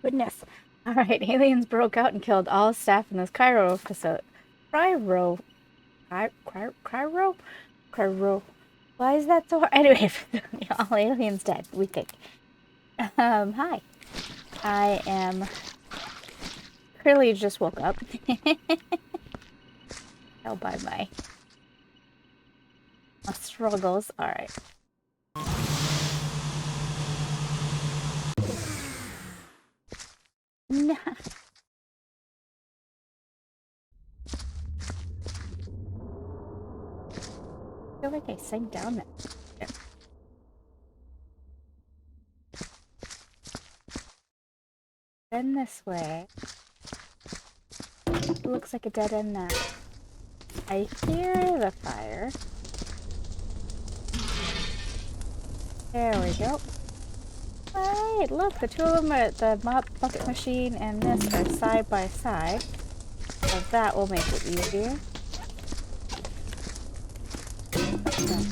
Goodness. Alright, aliens broke out and killed all staff in this Cryo facility. Cryo? Cryo? Why is that so hard? Anyway, all aliens dead, we think. Hi. I am... Clearly just woke up. Hell by my struggles. Alright. No. I feel like I sank down there. Yeah. Then this way. It looks like a dead end now. I hear the fire. There we go. Alright, look, the two of them are the bucket machine and this are side by side. So that will make it easier.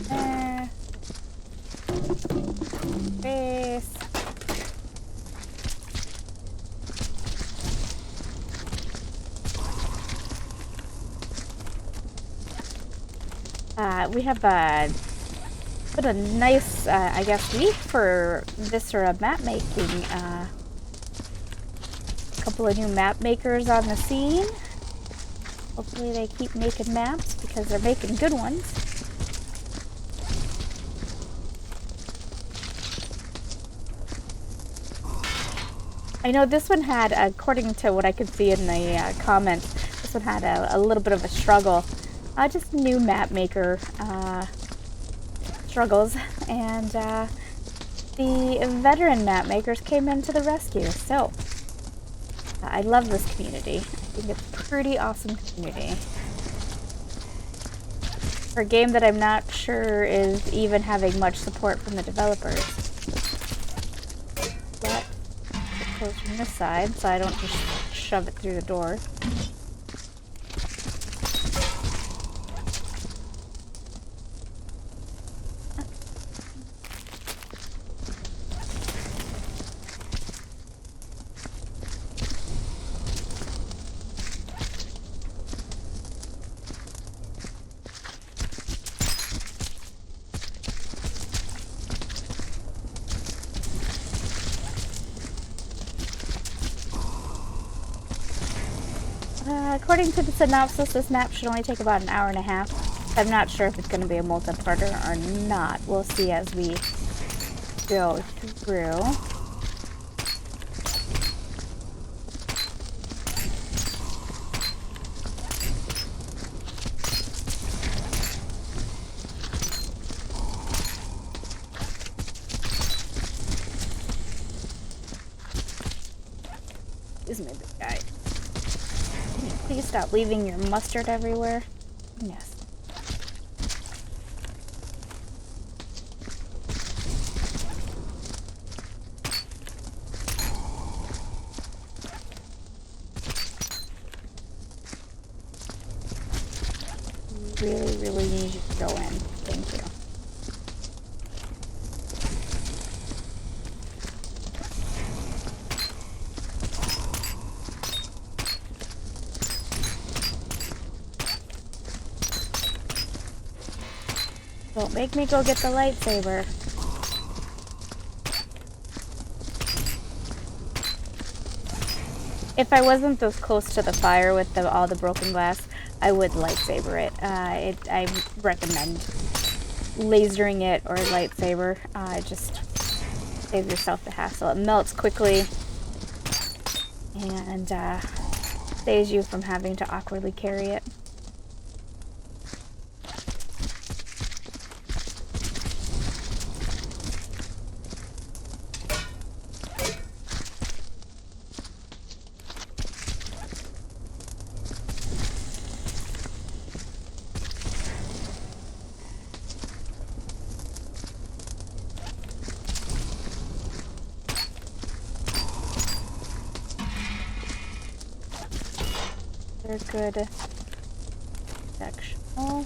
There. Base. We have been a nice, I guess, week for Viscera map making. A couple of new map makers on the scene. Hopefully they keep making maps because they're making good ones. I know this one had, according to what I could see in the comments, this one had a little bit of a struggle. Just new map maker struggles, and the veteran map makers came into the rescue. So I love this community. I think it's a pretty awesome community for a game that I'm not sure is even having much support from the developers. But it close from this side, so I don't just shove it through the door. According to the synopsis, this map should only take about an hour and a half. I'm not sure if it's going to be a multi-parter or not. We'll see as we go through. This is my big guy. Please stop leaving your mustard everywhere. Yes. Really need you to go in. Thank you. Don't make me go get the lightsaber. If I wasn't this close to the fire with all the broken glass, I would lightsaber it. I recommend lasering it or lightsaber. Just save yourself the hassle. It melts quickly and saves you from having to awkwardly carry it. They're good sectional.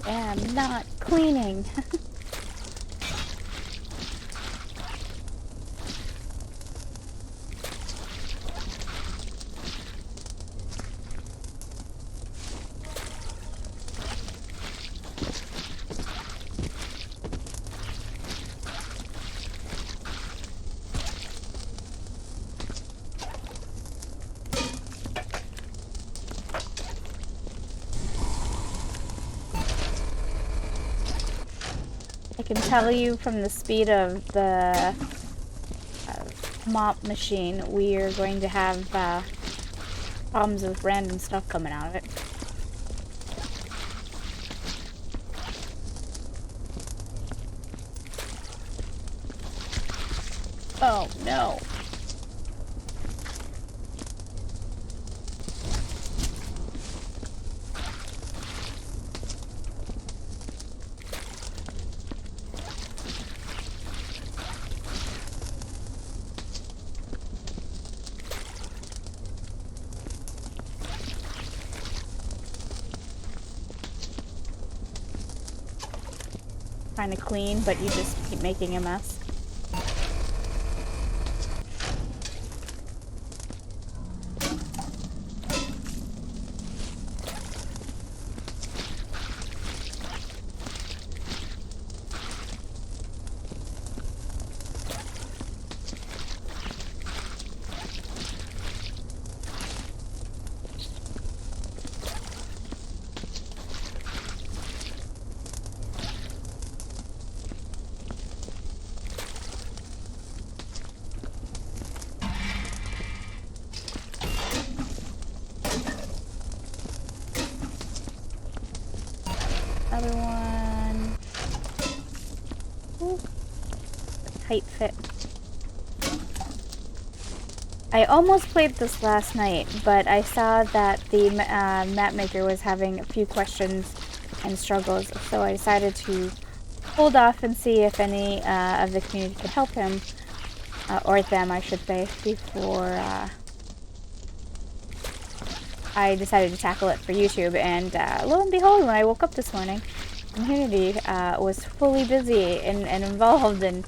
I am not cleaning. I can tell you from the speed of the mop machine, we are going to have problems with random stuff coming out of it. Oh no. Trying to clean, but you just keep making a mess. Other one. Ooh. Tight fit. I almost played this last night, but I saw that the map maker was having a few questions and struggles, so I decided to hold off and see if any of the community could help him, or them, I should say, before I decided to tackle it for YouTube. And lo and behold, when I woke up this morning, the community was fully busy and involved in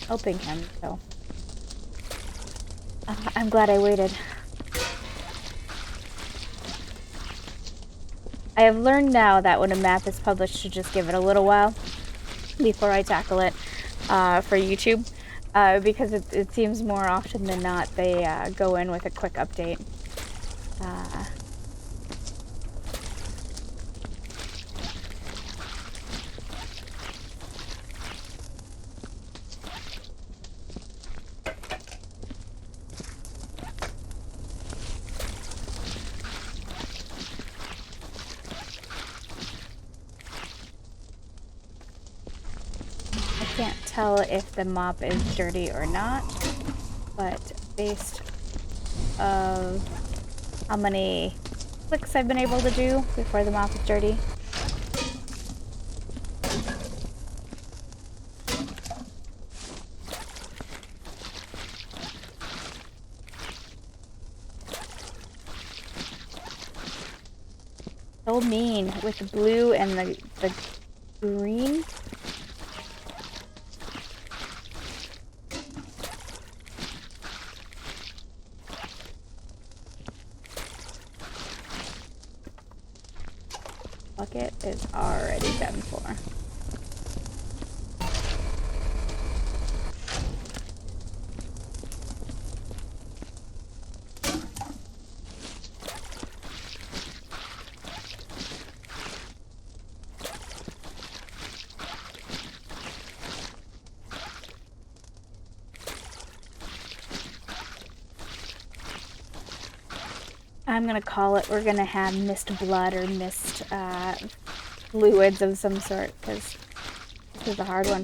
helping him, so I'm glad I waited. I have learned now that when a map is published to just give it a little while before I tackle it for YouTube, because it seems more often than not they go in with a quick update. I can't tell if the mop is dirty or not, but based on how many clicks I've been able to do before the mop is dirty. So mean with the blue and the green. Bucket is already done for. I'm gonna call it, we're gonna have mist blood or mist fluids of some sort, because this is a hard one.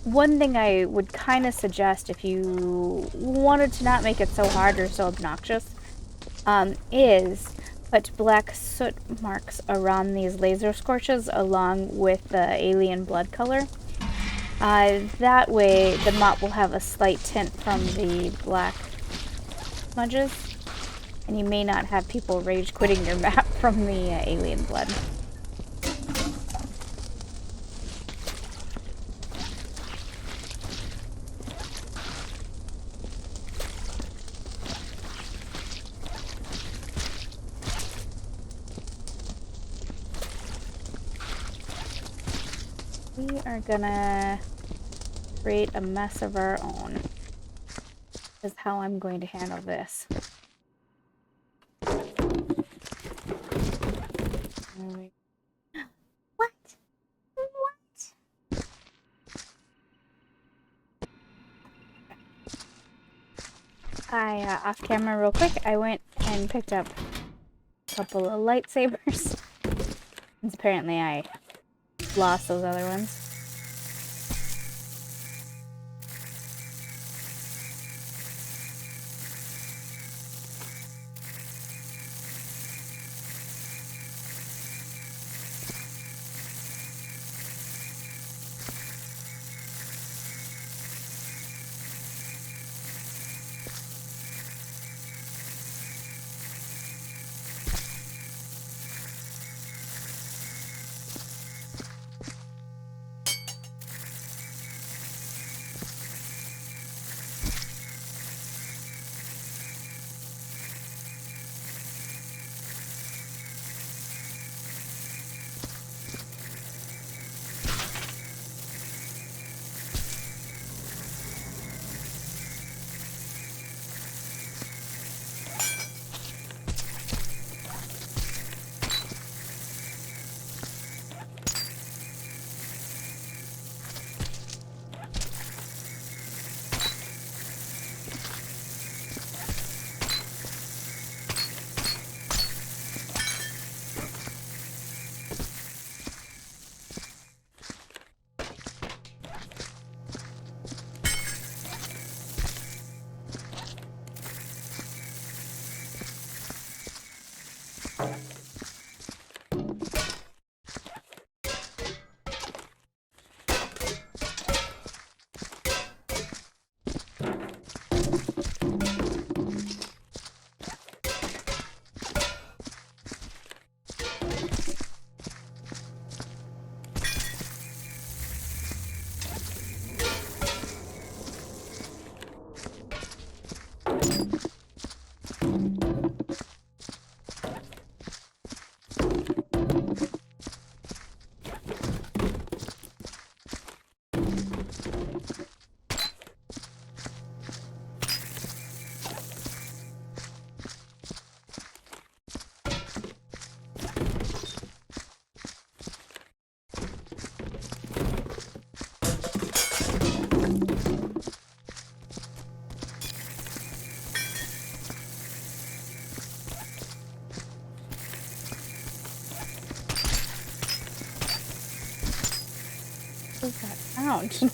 One thing I would kind of suggest if you wanted to not make it so hard or so obnoxious is put black soot marks around these laser scorches along with the alien blood color. That way the mop will have a slight tint from the black smudges, and you may not have people rage quitting your map from the alien blood. We are gonna create a mess of our own, is how I'm going to handle this. What? What? Off camera real quick, I went and picked up a couple of lightsabers. Since apparently I lost those other ones. What is that sound?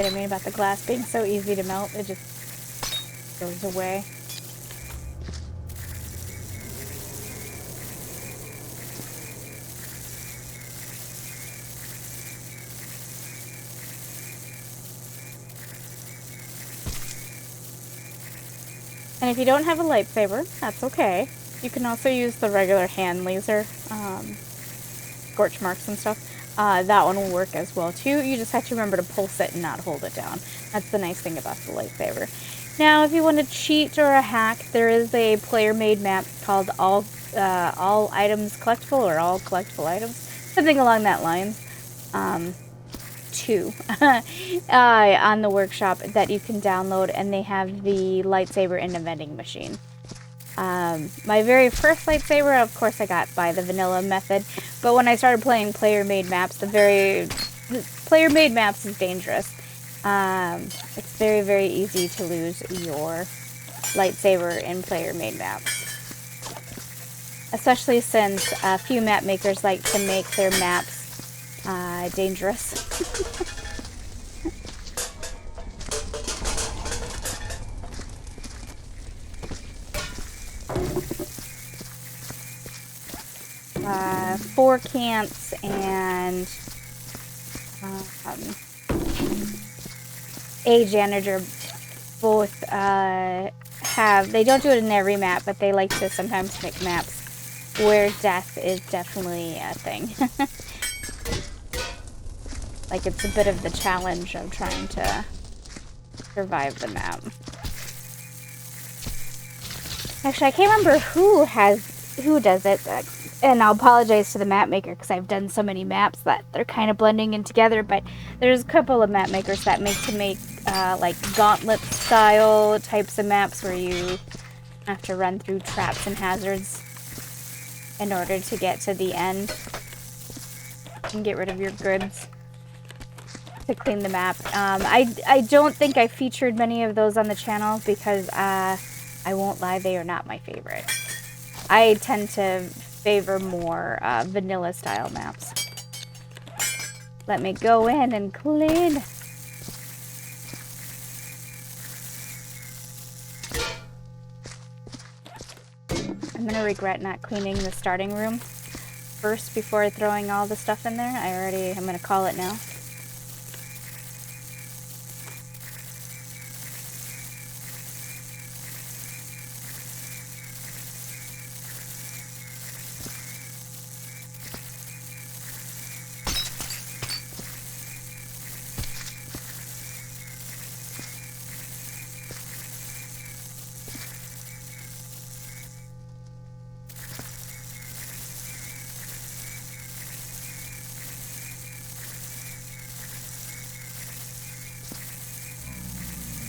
I mean about the glass being so easy to melt, it just goes away. And if you don't have a lightsaber, that's okay. You can also use the regular hand laser, scorch marks and stuff. That one will work as well too. You just have to remember to pulse it and not hold it down. That's the nice thing about the lightsaber. Now, if you want to cheat or a hack, there is a player-made map called All Items Collectible or All Collectible Items, something along that line. Two on the workshop that you can download, and they have the lightsaber in a vending machine. My very first lightsaber, of course, I got by the vanilla method, but when I started playing player-made maps, the player-made maps is dangerous. It's very, very easy to lose your lightsaber in player-made maps. Especially since a few map makers like to make their maps dangerous. Four cants and a janitor both they don't do it in every map, but they like to sometimes make maps where death is definitely a thing. Like, it's a bit of the challenge of trying to survive the map. Actually, I can't remember who does it, and I'll apologize to the map maker because I've done so many maps that they're kind of blending in together, but there's a couple of map makers that make like gauntlet style types of maps where you have to run through traps and hazards in order to get to the end and get rid of your goods to clean the map. I don't think I featured many of those on the channel because I won't lie, they are not my favorite. I tend to favor more vanilla style maps. Let me go in and clean. I'm gonna regret not cleaning the starting room first before throwing all the stuff in there. I'm gonna call it now.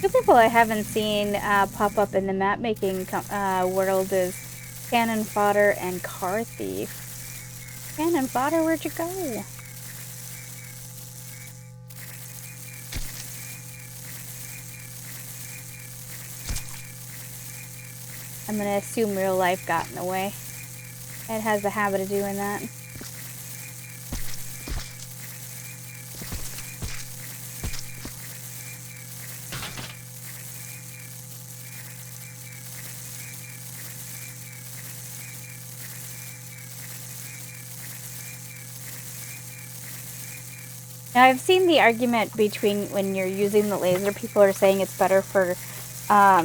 Two people I haven't seen pop up in the map making world is Cannon Fodder and Car Thief. Cannon Fodder, where'd you go? I'm gonna assume real life got in the way. It has a habit of doing that. Now, I've seen the argument between when you're using the laser, people are saying it's better for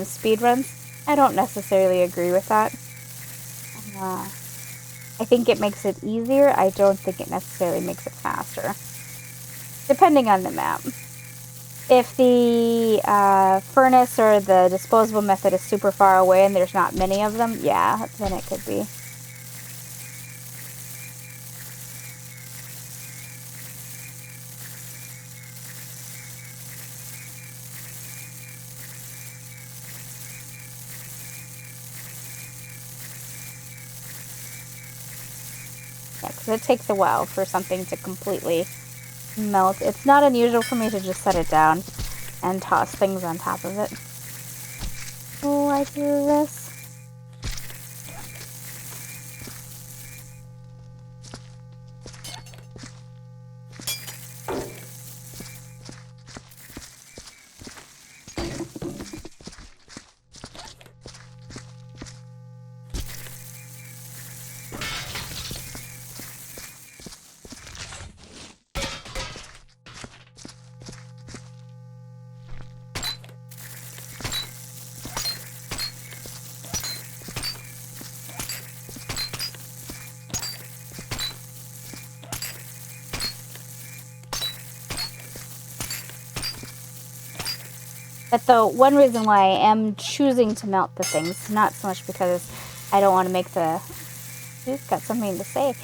speed runs. I don't necessarily agree with that. I think it makes it easier. I don't think it necessarily makes it faster. Depending on the map. If the furnace or the disposable method is super far away and there's not many of them, yeah, then it could be. Because it takes a while for something to completely melt. It's not unusual for me to just set it down and toss things on top of it. Oh, I do this. But the one reason why I am choosing to melt the things, not so much because I don't want to make the... Who's got something to say?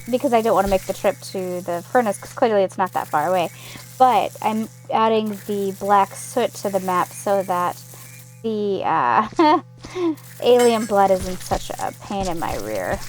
Because I don't want to make the trip to the furnace, because clearly it's not that far away. But I'm adding the black soot to the map so that the alien blood isn't such a pain in my rear.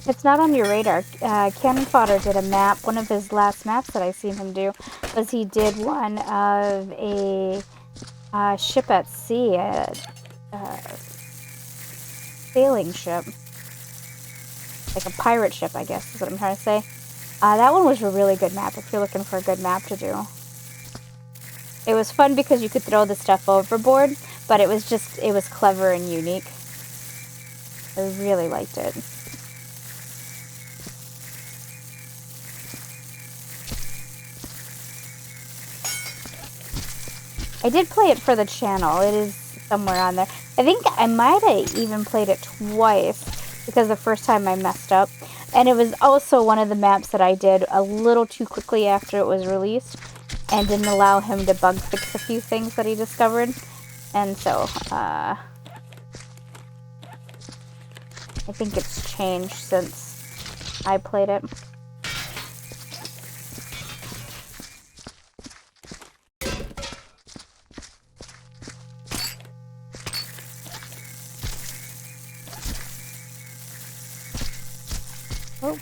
It's not on your radar. Cannon Fodder did a map. One of his last maps that I seen him do was he did one of a ship at sea, a sailing ship. Like a pirate ship, I guess is what I'm trying to say. That one was a really good map if you're looking for a good map to do. It was fun because you could throw the stuff overboard, but it was clever and unique. I really liked it. I did play it for the channel. It is somewhere on there. I think I might have even played it twice because the first time I messed up. And it was also one of the maps that I did a little too quickly after it was released and didn't allow him to bug fix a few things that he discovered. And so, I think it's changed since I played it. Oh.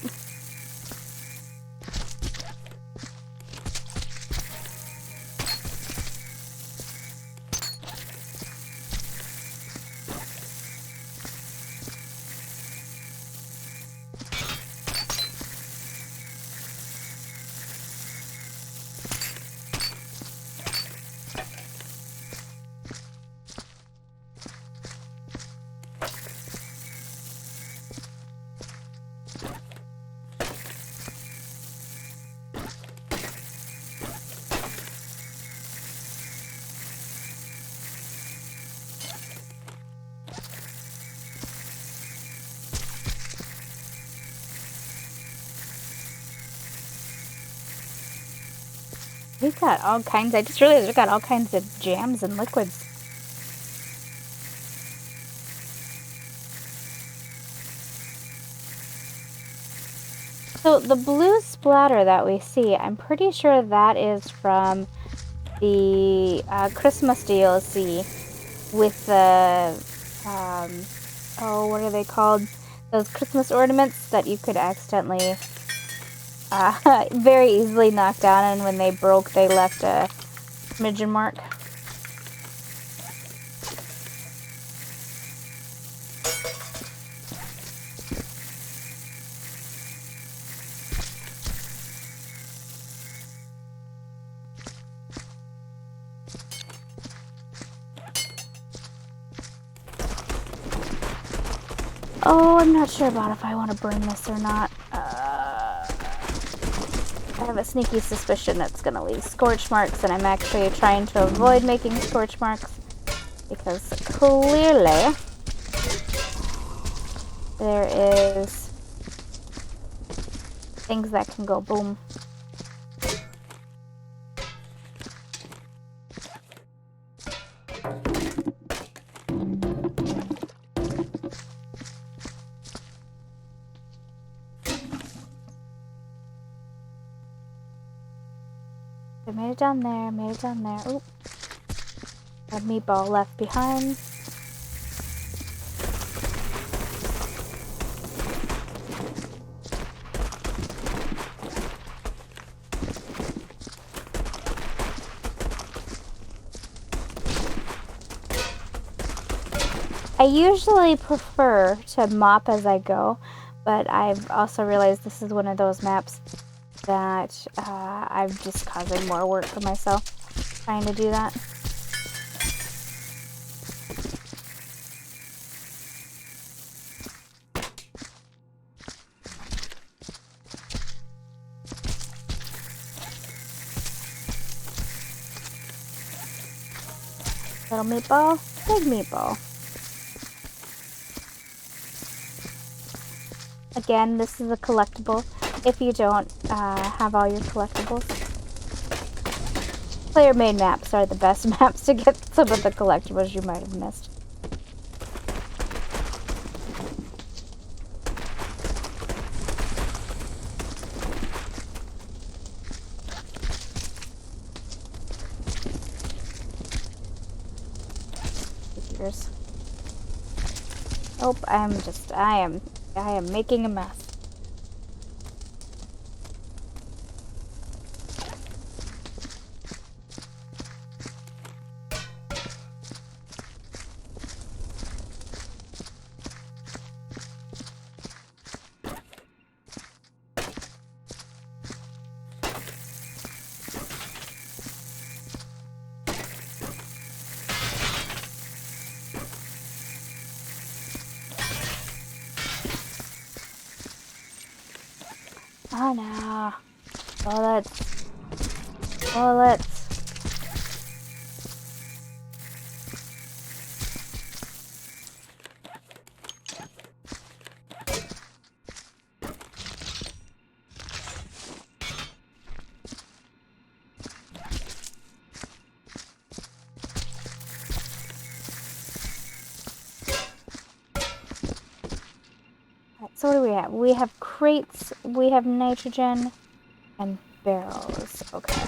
We've got all kinds. I just realized we've got all kinds of jams and liquids. So the blue splatter that we see, I'm pretty sure that is from the Christmas DLC with the, oh, what are they called? Those Christmas ornaments that you could accidentally very easily knock down, and when they broke, they left a smidgen mark. Oh, I'm not sure about if I want to burn this or not. I have a sneaky suspicion that's going to leave scorch marks, and I'm actually trying to avoid making scorch marks because clearly there is things that can go boom. I made it down there, made it down there. Oop. A meatball left behind. usually prefer to mop as I go, but I've also realized this is one of those maps that I'm just causing more work for myself trying to do that. Little meatball, big meatball. Again, this is a collectible if you don't have all your collectibles. Player-made maps are the best maps to get some of the collectibles you might have missed. Nope, I am making a mess. Oh no. Bullets. Bullets. So what do we have? We have crates, we have nitrogen, and barrels. Okay.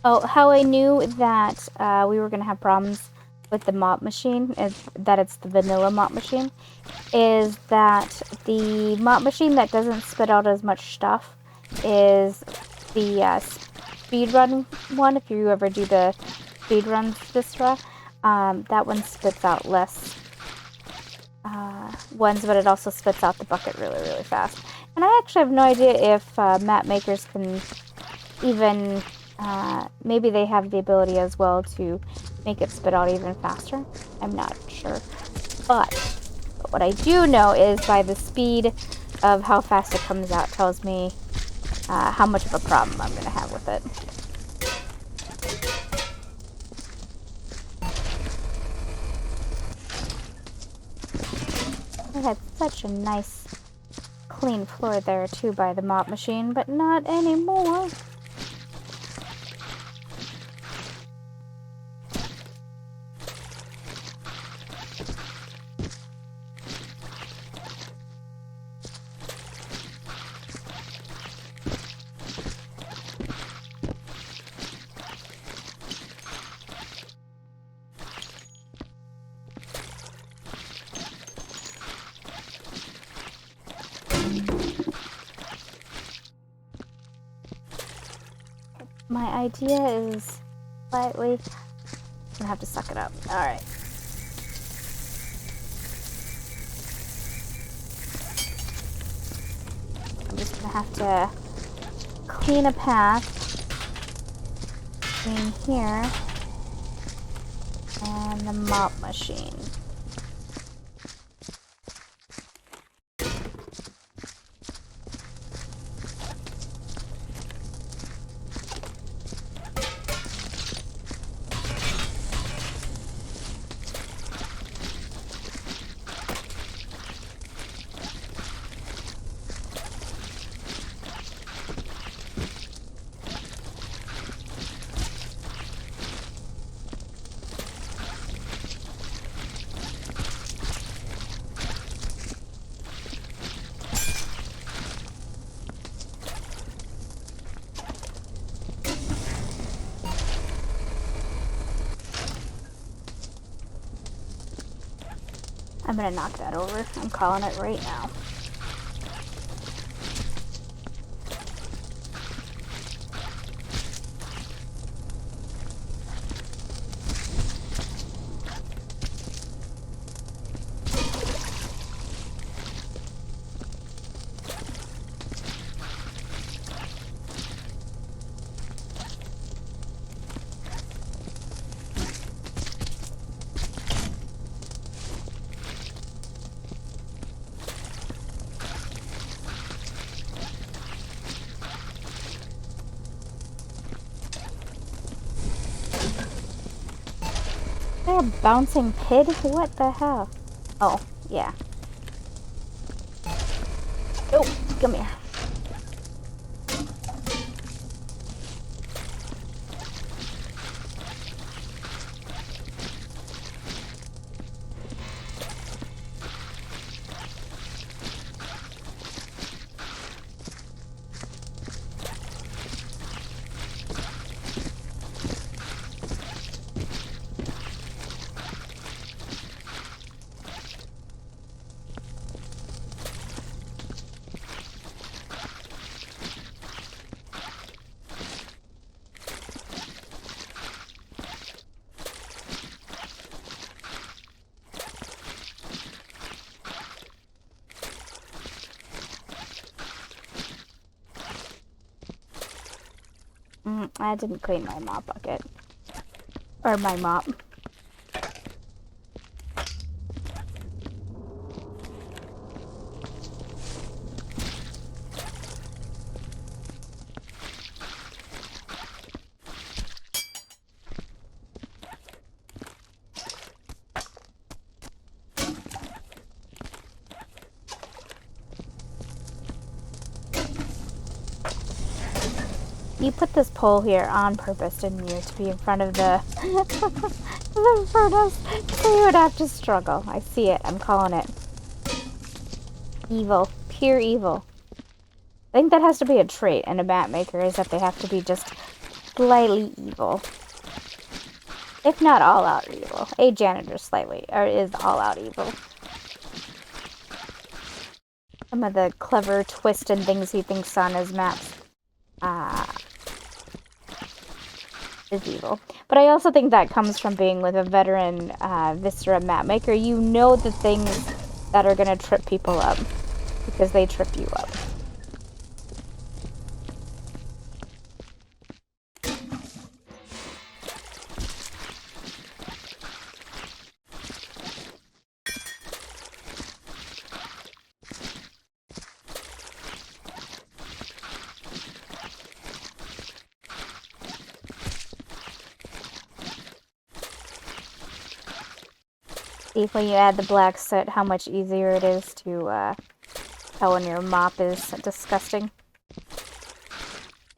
Oh, how I knew that we were going to have problems with the mop machine, that it's the vanilla mop machine, is that the mop machine that doesn't spit out as much stuff is the speed run one. If you ever do the speed runs Viscera, that one spits out less ones, but it also spits out the bucket really, really fast. And I actually have no idea if map makers can even, maybe they have the ability as well to make it spit out even faster. I'm not sure. But what I do know is by the speed of how fast it comes out tells me how much of a problem I'm going to have with it. I had such a nice clean floor there too by the mop machine, but not anymore. My idea is slightly... I'm gonna have to suck it up. Alright. I'm just gonna have to clean a path between here and the mop machine. I'm gonna knock that over. I'm calling it right now. A bouncing pig? What the hell? Oh, yeah. Oh, come here. I didn't clean my mop bucket. Or my mop. You put this pole here on purpose, didn't you? To be in front of the, the furnace, so you would have to struggle. I see it. I'm calling it. Evil. Pure evil. I think that has to be a trait in a map maker, is that they have to be just slightly evil. If not all out evil. A janitor slightly, or is all out evil. Some of the clever twist and things he thinks on his maps. Is evil. But I also think that comes from being with a veteran Viscera map maker. You know the things that are going to trip people up because they trip you up. See, when you add the black soot, how much easier it is to tell when your mop is disgusting.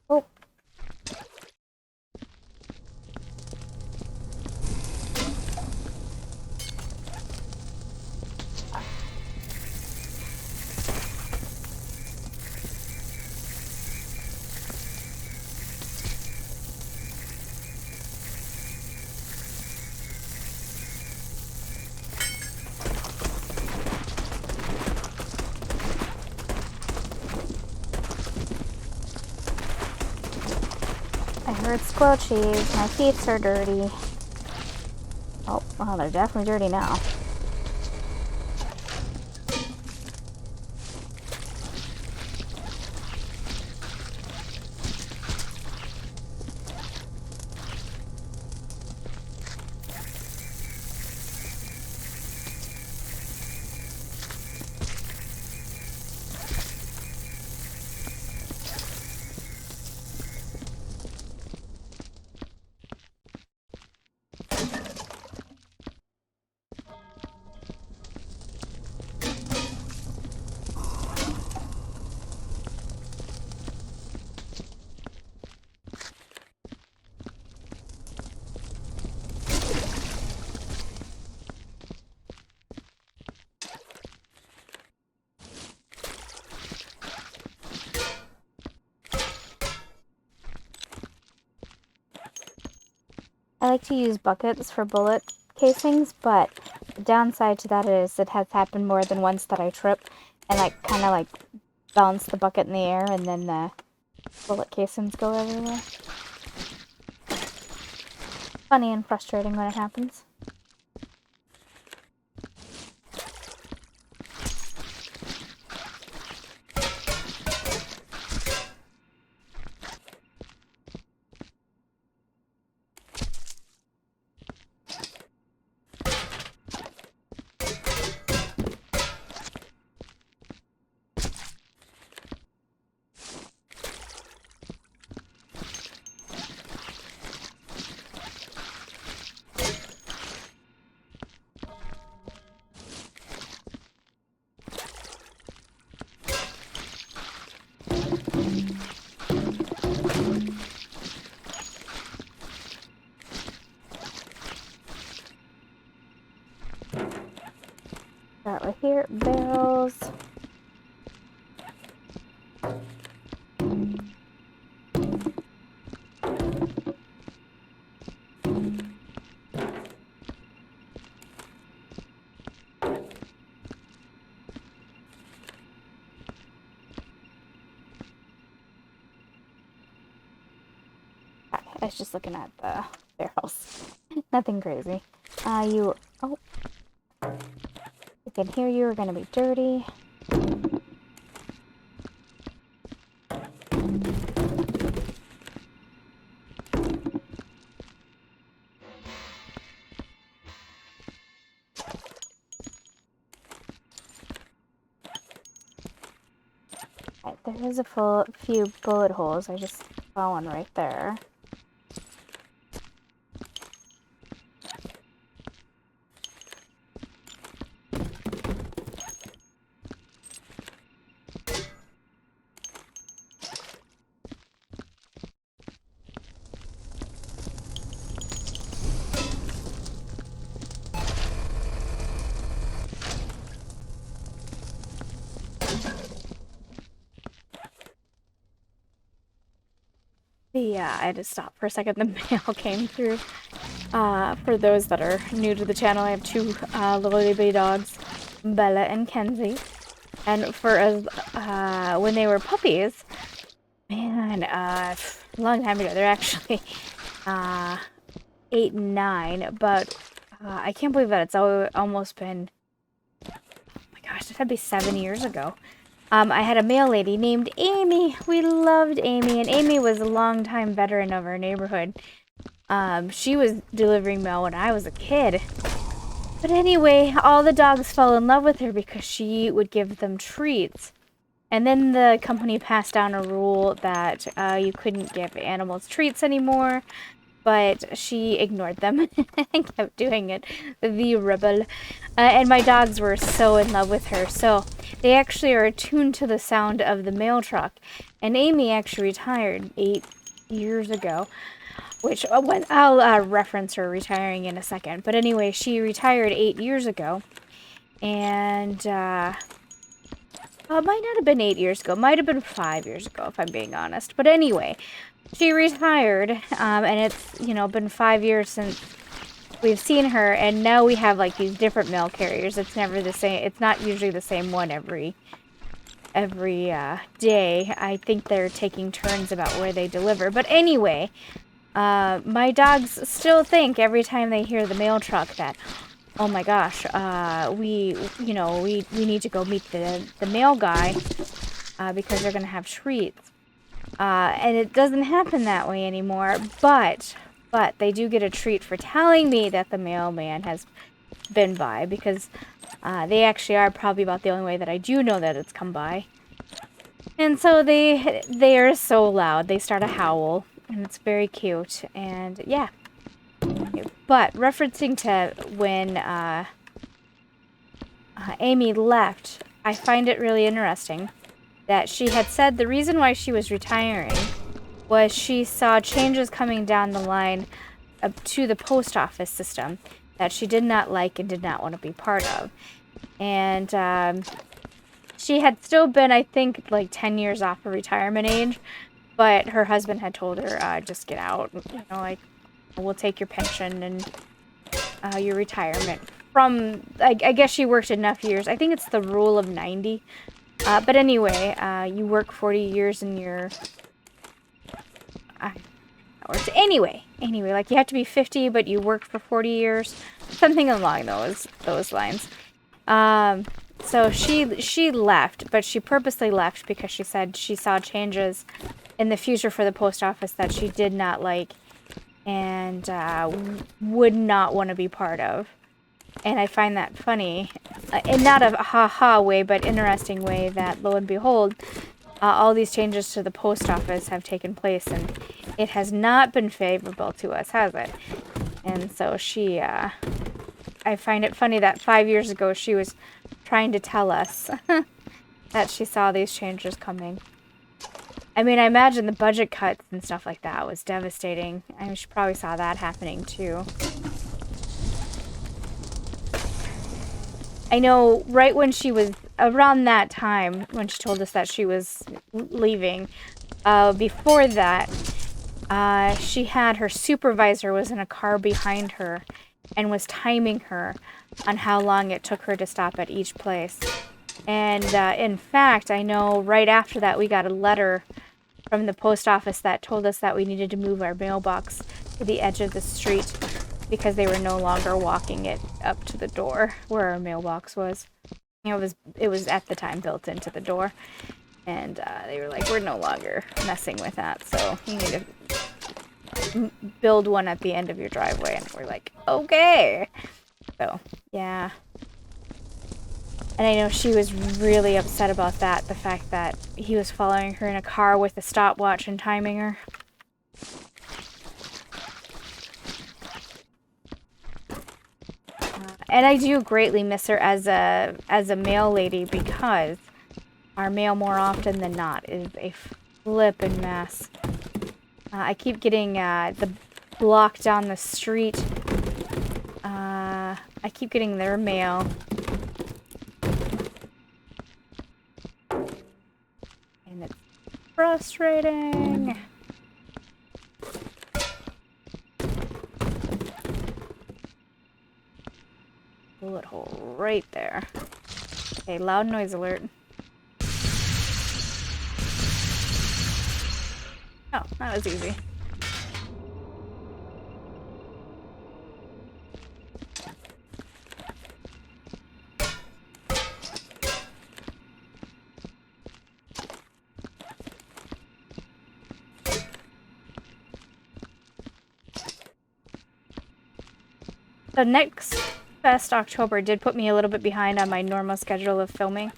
Oh. I heard squelchies. My feet are dirty. Oh, well, they're definitely dirty now. I like to use buckets for bullet casings, but The downside to that is it has happened more than once that I trip and I kind of like bounce the bucket in the air and then the bullet casings go everywhere. Funny and frustrating when it happens. Start with here, barrels. I was just looking at the barrels. Nothing crazy. Oh, I can hear you are gonna be dirty. Right, there is a few bullet holes. I just saw one right there. I had to stop for a second. The mail came through. For those that are new to the channel, I have two little baby dogs, Bella and Kenzie. And for when they were puppies, man, a long time ago, they're actually 8 and 9, but I can't believe that it's almost been, oh my gosh, it had to be 7 years ago. I had a mail lady named Amy. We loved Amy, and Amy was a longtime veteran of our neighborhood. She was delivering mail when I was a kid. But anyway, all the dogs fell in love with her because she would give them treats. And then the company passed down a rule that you couldn't give animals treats anymore. But she ignored them and kept doing it. The rebel. And my dogs were so in love with her. So they actually are attuned to the sound of the mail truck. And Amy actually retired 8 years ago. Which I'll reference her retiring in a second. But anyway, she retired 8 years ago. And it might not have been 8 years ago. Might have been 5 years ago, if I'm being honest. But anyway, she retired, and it's, been 5 years since we've seen her, and now we have, like, these different mail carriers. It's never the same. It's not usually the same one every day. I think they're taking turns about where they deliver. But anyway, my dogs still think every time they hear the mail truck that, oh my gosh, we need to go meet the mail guy, because they're going to have treats. And it doesn't happen that way anymore, but they do get a treat for telling me that the mailman has been by, because they actually are probably about the only way that I do know that it's come by. And so they are so loud. They start a howl, and it's very cute, and yeah. But referencing to when Amy left, I find it really interesting that she had said the reason why she was retiring was she saw changes coming down the line to the post office system that she did not like and did not want to be part of. And she had still been, I think, like 10 years off of retirement age, but her husband had told her, just get out, like, we'll take your pension and your retirement. I guess she worked enough years. I think it's the rule of 90. But anyway, you work 40 years in your... Anyway, like you have to be 50, but you worked for 40 years. Something along those lines. So she left, but she purposely left because she said she saw changes in the future for the post office that she did not like and would not want to be part of. And I find that funny, in not a ha-ha way, but interesting way that, lo and behold, all these changes to the post office have taken place, and it has not been favorable to us, has it? And so she, I find it funny that 5 years ago she was trying to tell us that she saw these changes coming. I mean, I imagine the budget cuts and stuff like that was devastating. I mean, she probably saw that happening too. I know right when she was, around that time, when she told us that she was leaving, before that, she had her supervisor was in a car behind her and was timing her on how long it took her to stop at each place. And in fact, I know right after that we got a letter from the post office that told us that we needed to move our mailbox to the edge of the street because they were no longer walking it up to the door where our mailbox was. It was at the time built into the door. And they were like, we're no longer messing with that, so you need to build one at the end of your driveway. And we're like, okay. So, yeah. And I know she was really upset about that, the fact that he was following her in a car with a stopwatch and timing her. And I do greatly miss her as a mail lady because our mail more often than not is a flippin' mess. I keep getting the block down the street. I keep getting their mail. And it's frustrating. Bullet hole right there. Okay, loud noise alert. Oh, that was easy. So next Fest October did put me a little bit behind on my normal schedule of filming.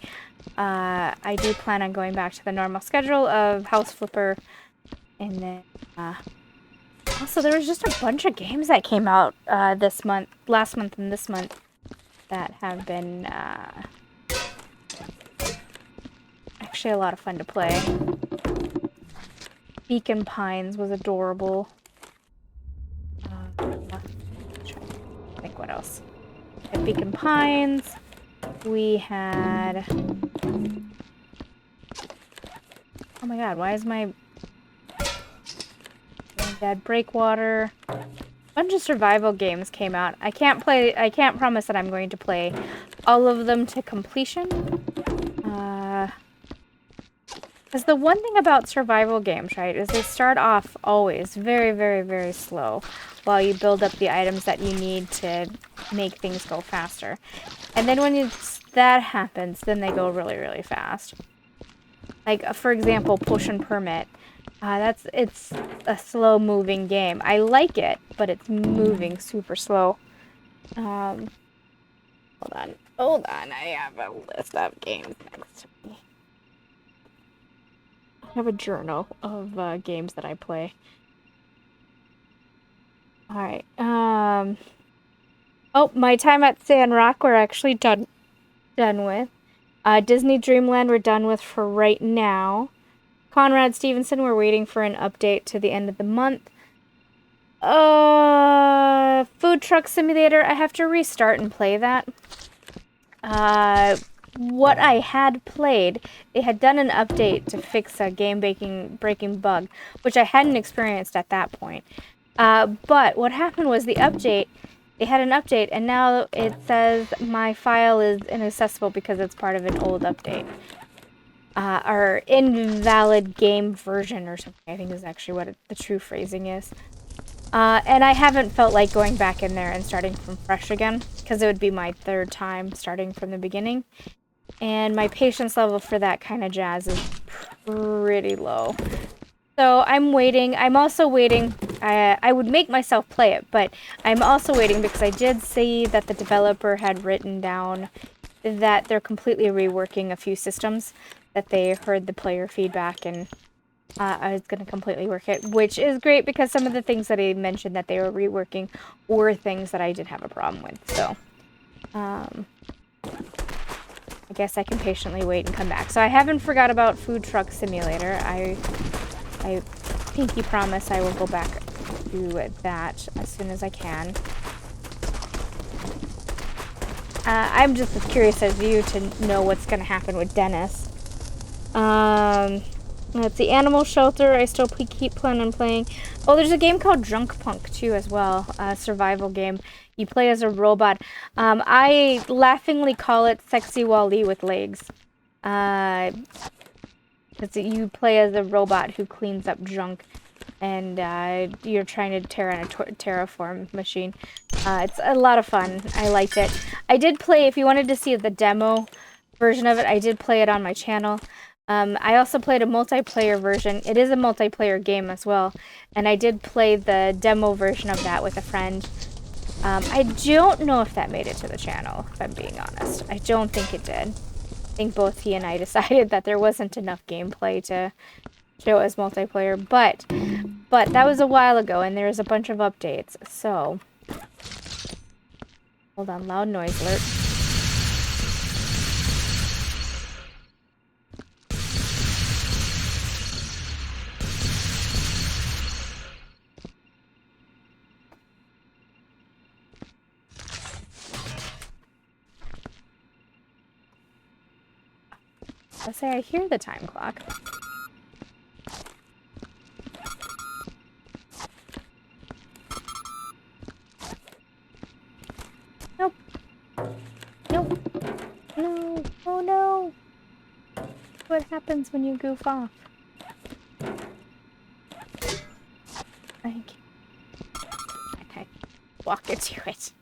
I do plan on going back to the normal schedule of House Flipper. And then, also there was just a bunch of games that came out, last month and this month, that have been, actually a lot of fun to play. Beacon Pines was adorable. I think what else? At Beacon Pines, we had, oh my god, why is my Dead Breakwater. A bunch of survival games came out. I can't promise that I'm going to play all of them to completion. Because the one thing about survival games, right, is they start off always very, very, very slow while you build up the items that you need to make things go faster. And then when that happens, then they go really, really fast. Like, for example, Potion Permit. It's a slow-moving game. I like it, but it's moving super slow. Hold on. I have a list of games next to me. I have a journal of games that I play. Alright, oh, My Time at Sandrock we're actually done with. Disney Dreamland we're done with for right now. Conrad Stevenson, we're waiting for an update to the end of the month. Food Truck Simulator, I have to restart and play that. What I had played, they had done an update to fix a game-breaking bug, which I hadn't experienced at that point. But what happened was the update they had an update, and now it says my file is inaccessible because it's part of an old update. Or invalid game version or something, I think is actually what the true phrasing is. And I haven't felt like going back in there and starting from fresh again, because it would be my third time starting from the beginning. And my patience level for that kind of jazz is pretty low. So I'm waiting. I'm also waiting. I would make myself play it, but I'm also waiting because I did see that the developer had written down that they're completely reworking a few systems, that they heard the player feedback, and I was going to completely work it, which is great because some of the things that I mentioned that they were reworking were things that I did have a problem with. So I guess I can patiently wait and come back. So I haven't forgot about Food Truck Simulator. I pinky promise I will go back to that as soon as I can. I'm just as curious as you to know what's going to happen with Dennis. Let's see, Animal Shelter, I still keep planning on playing. Oh, there's a game called Drunk Punk, too, as well. A survival game. You play as a robot. I laughingly call it Sexy Wall-E with legs. You play as a robot who cleans up junk, and you're trying to tear on a terraform machine. It's a lot of fun. I liked it. I did play, if you wanted to see the demo version of it, I did play it on my channel. I also played a multiplayer version. It is a multiplayer game as well, and I did play the demo version of that with a friend. I don't know if that made it to the channel, if I'm being honest. I don't think it did. I think both he and I decided that there wasn't enough gameplay to show as multiplayer, but that was a while ago, and there's a bunch of updates, so... Hold on, loud noise alert. I'll say I hear the time clock. Nope. Nope. No. Oh no. What happens when you goof off? Okay. Walk into it.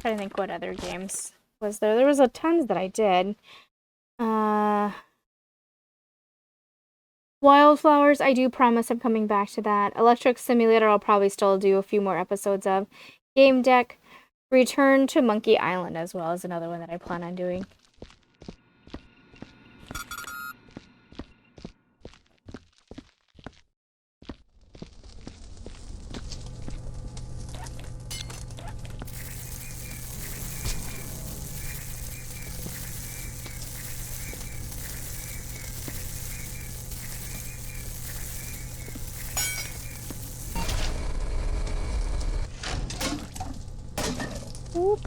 Trying to think what other games was there. There was a tons that I did. Wildflowers, I do promise I'm coming back to that. Electric Simulator, I'll probably still do a few more episodes of. Game Deck, Return to Monkey Island as well is another one that I plan on doing. Oop.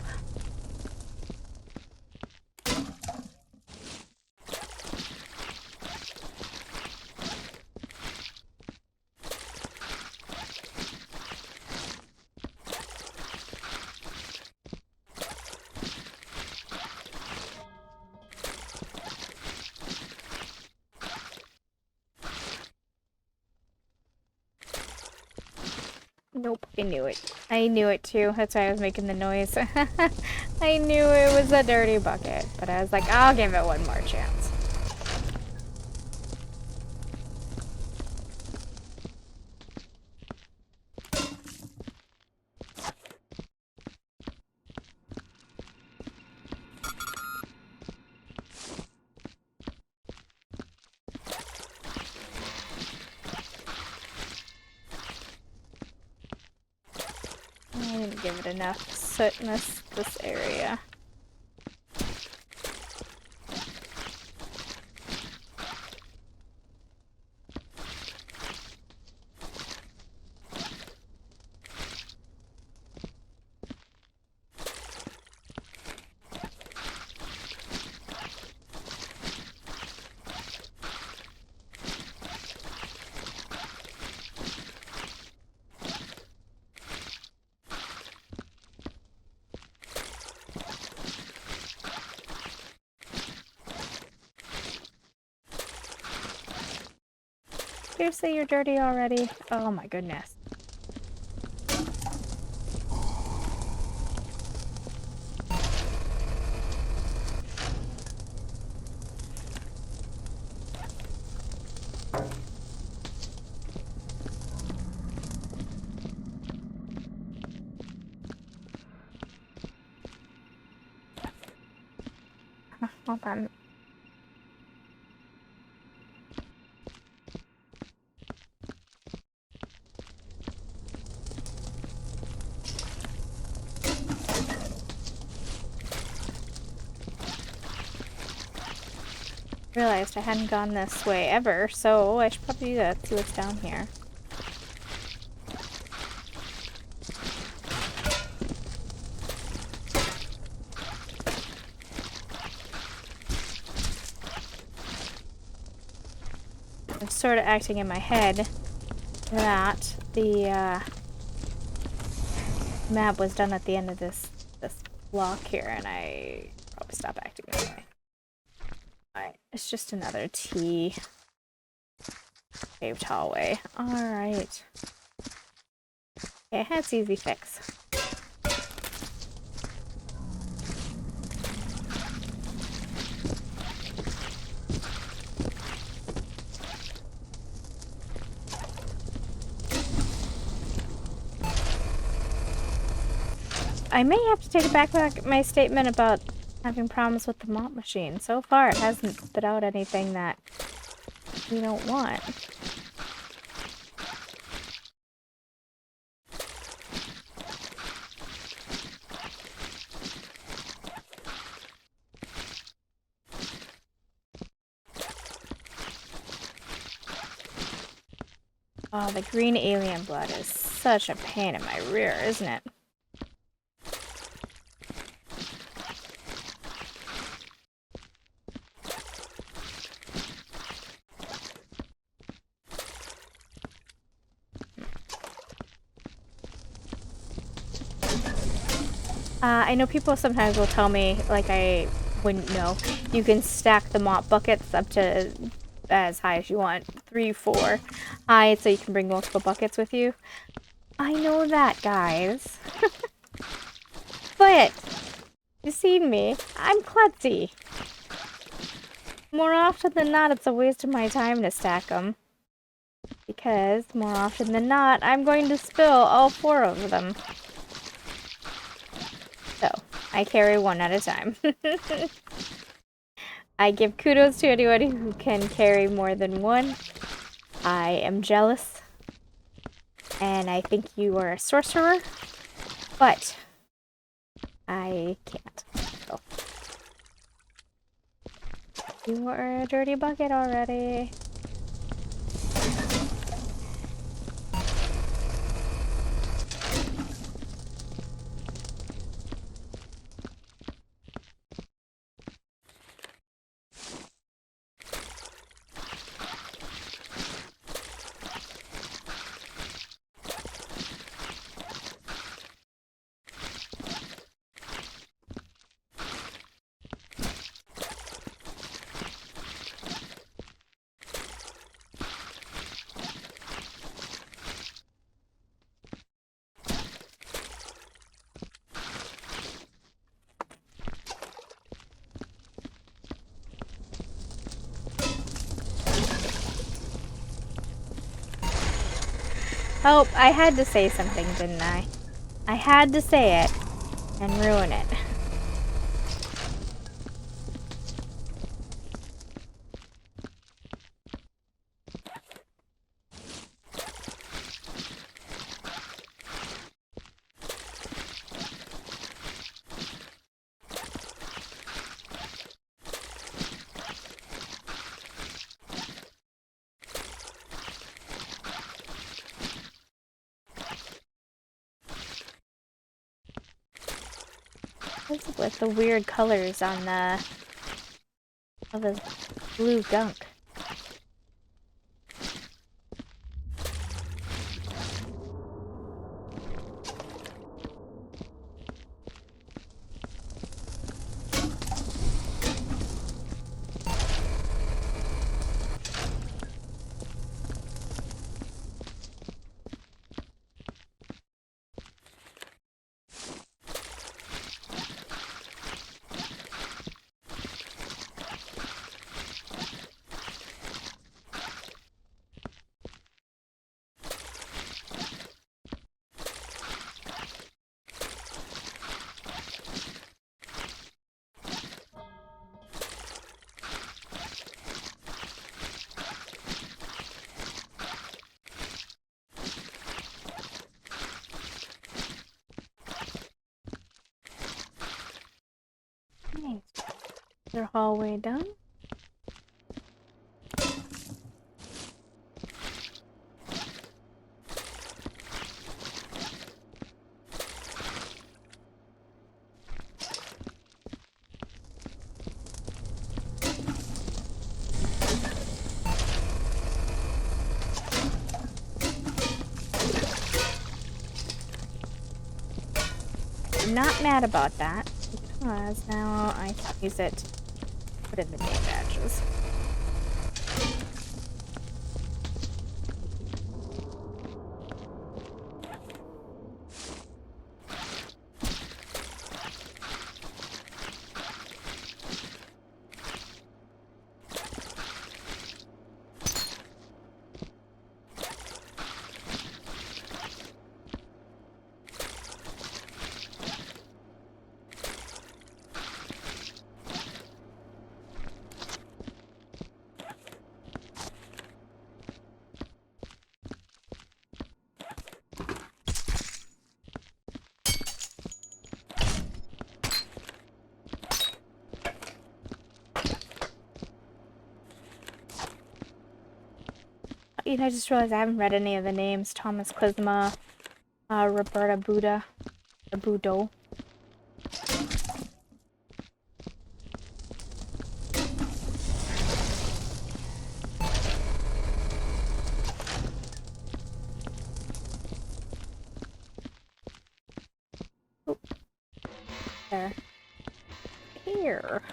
Nope, I knew it. I knew it too. That's why I was making the noise. I knew it was a dirty bucket, but I was like, I'll give it one more chance. I didn't give it enough soot in this area. Seriously, you're dirty already? Oh my goodness. Hold on. Realized I hadn't gone this way ever, so I should probably do that. See what's down here. I'm sort of acting in my head that the map was done at the end of this block here, and I probably stop acting that way. Alright, it's just another T paved hallway. Alright. Okay, that's easy fix. I may have to take back my statement about having problems with the mop machine. So far, it hasn't spit out anything that we don't want. Oh, the green alien blood is such a pain in my rear, isn't it? I know people sometimes will tell me, like I wouldn't know, you can stack the mop buckets up to as high as you want, 3, 4 high, so you can bring multiple buckets with you. I know that, guys. But, you see me, I'm klutzy. More often than not, it's a waste of my time to stack them. Because, more often than not, I'm going to spill all 4 of them. So, I carry 1 at a time. I give kudos to anybody who can carry more than 1. I am jealous. And I think you are a sorcerer. But, I can't. So. You are a dirty bucket already. Oh, I had to say something, didn't I? I had to say it and ruin it. What's up with the weird colors on the blue gunk? Their hallway done. I'm not mad about that, because now I can use it to put in the name badges. You know, I just realized I haven't read any of the names. Thomas Kuzma, Roberta Buddha, or Budo. Oh, there. Here.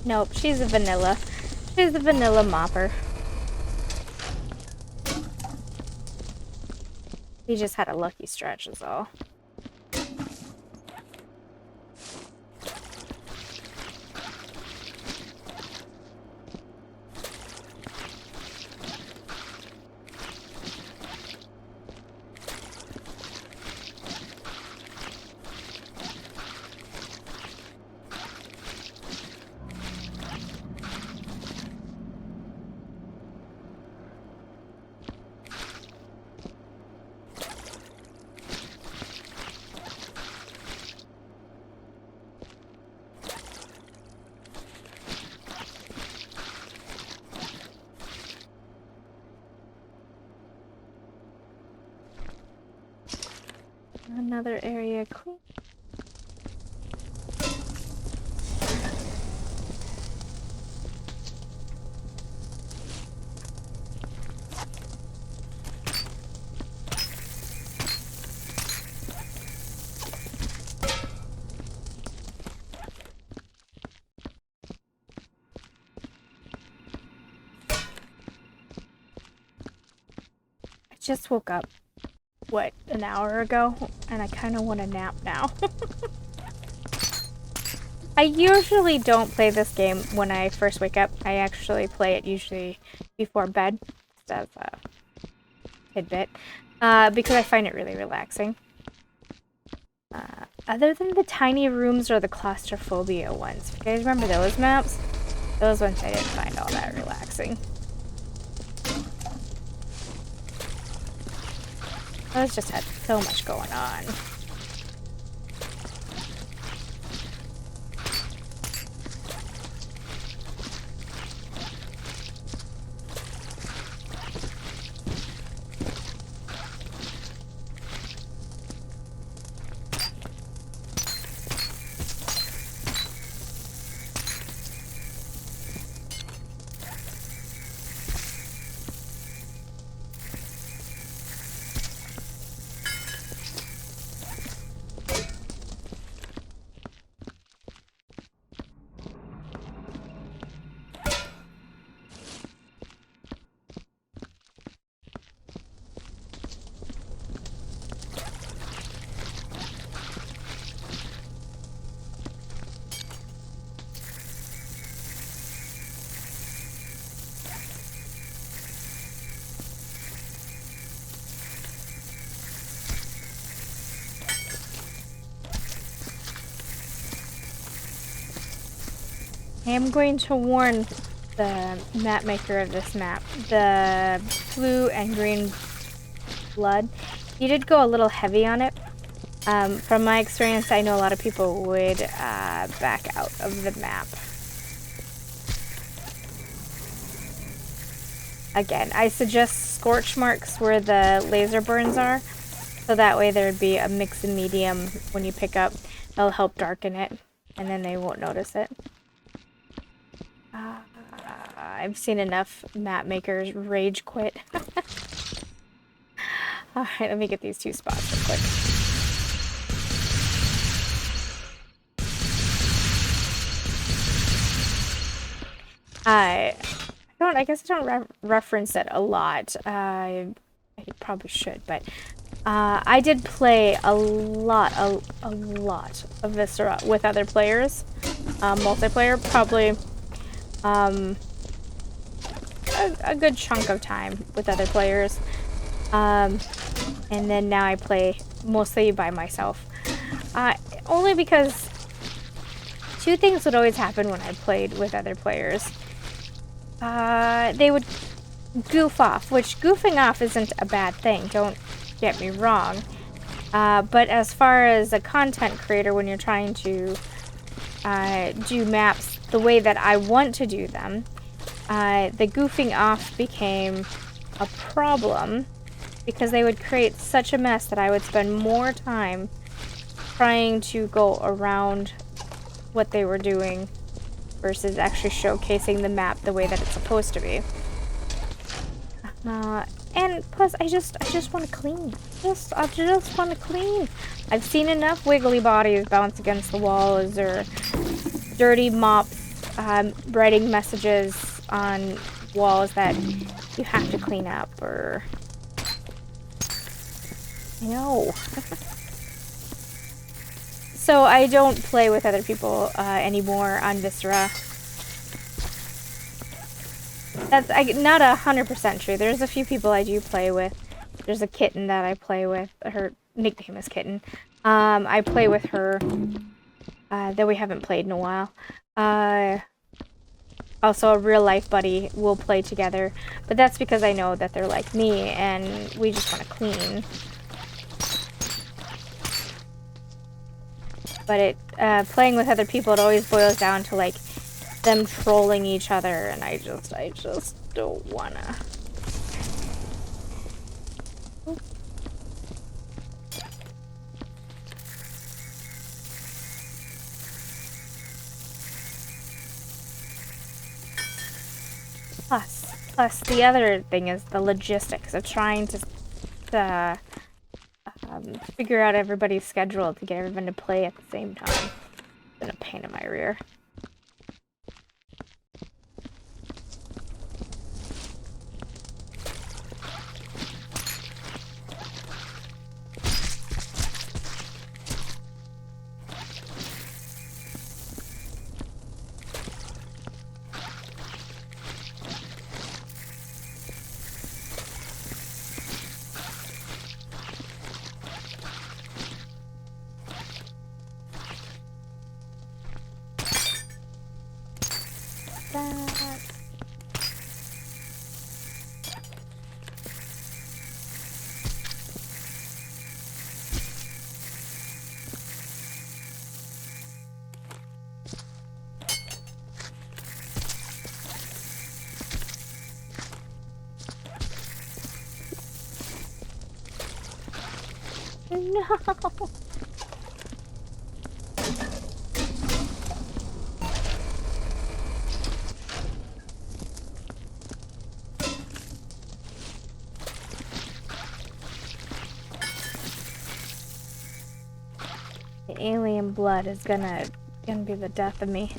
Nope, she's a vanilla. She's a vanilla mopper. He just had a lucky stretch is all. Another area clean. I just woke up. What, an hour ago? And I kind of want to nap now. I usually don't play this game when I first wake up. I actually play it usually before bed, just as a tidbit, because I find it really relaxing. Other than the tiny rooms or the claustrophobia ones. If you guys remember those maps, those ones I didn't find all that relaxing. Those just had so much going on. I am going to warn the map maker of this map. The blue and green blood, he did go a little heavy on it. From my experience, I know a lot of people would back out of the map. Again, I suggest scorch marks where the laser burns are, so that way there'd be a mix and medium when you pick up. It'll help darken it, and then they won't notice it. I've seen enough map makers rage quit. Alright, let me get these 2 spots real quick. I guess I don't reference it a lot. I probably should, but I did play a lot of Viscera with other players. Multiplayer, probably a good chunk of time with other players. And then now I play mostly by myself. Only because 2 things would always happen when I played with other players. They would goof off, which goofing off isn't a bad thing, don't get me wrong. But as far as a content creator, when you're trying to do maps the way that I want to do them, the goofing off became a problem because they would create such a mess that I would spend more time trying to go around what they were doing versus actually showcasing the map the way that it's supposed to be. And plus, I just want to clean. I just want to clean. I've seen enough wiggly bodies bounce against the walls or dirty mops writing messages on walls that you have to clean up, or no. So I don't play with other people anymore on Viscera. That's not 100% true. There's a few people I do play with. There's a kitten that I play with. Her nickname is Kitten. I play with her, though we haven't played in a while. Also, a real life buddy, we'll play together. But that's because I know that they're like me, and we just want to clean. But playing with other people, it always boils down to, like, them trolling each other, and I just don't wanna. Plus, the other thing is the logistics of trying to figure out everybody's schedule to get everyone to play at the same time. It's been a pain in my rear. No. The alien blood is gonna be the death of me.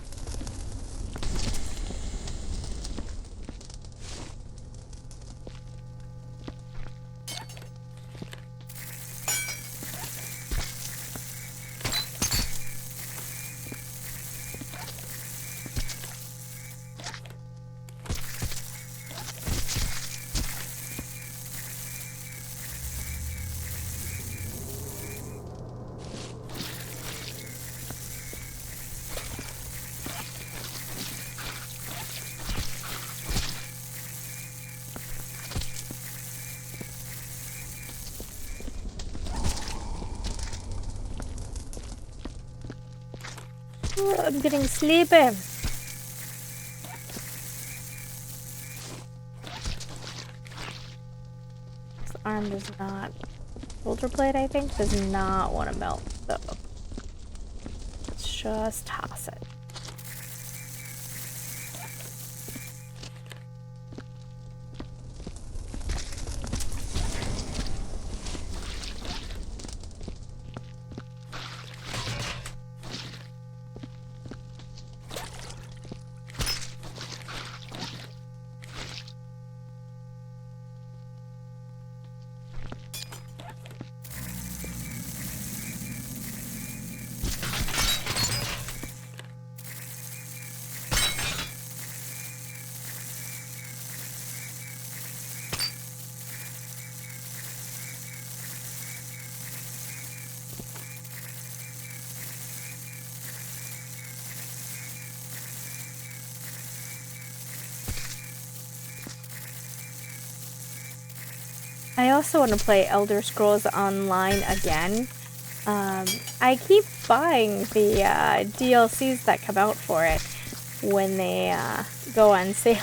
Oh, I'm getting sleepy. This arm does not. Shoulder blade, I think, does not want to melt, so let's just toss it. I also want to play Elder Scrolls Online again. I keep buying the DLCs that come out for it when they go on sale.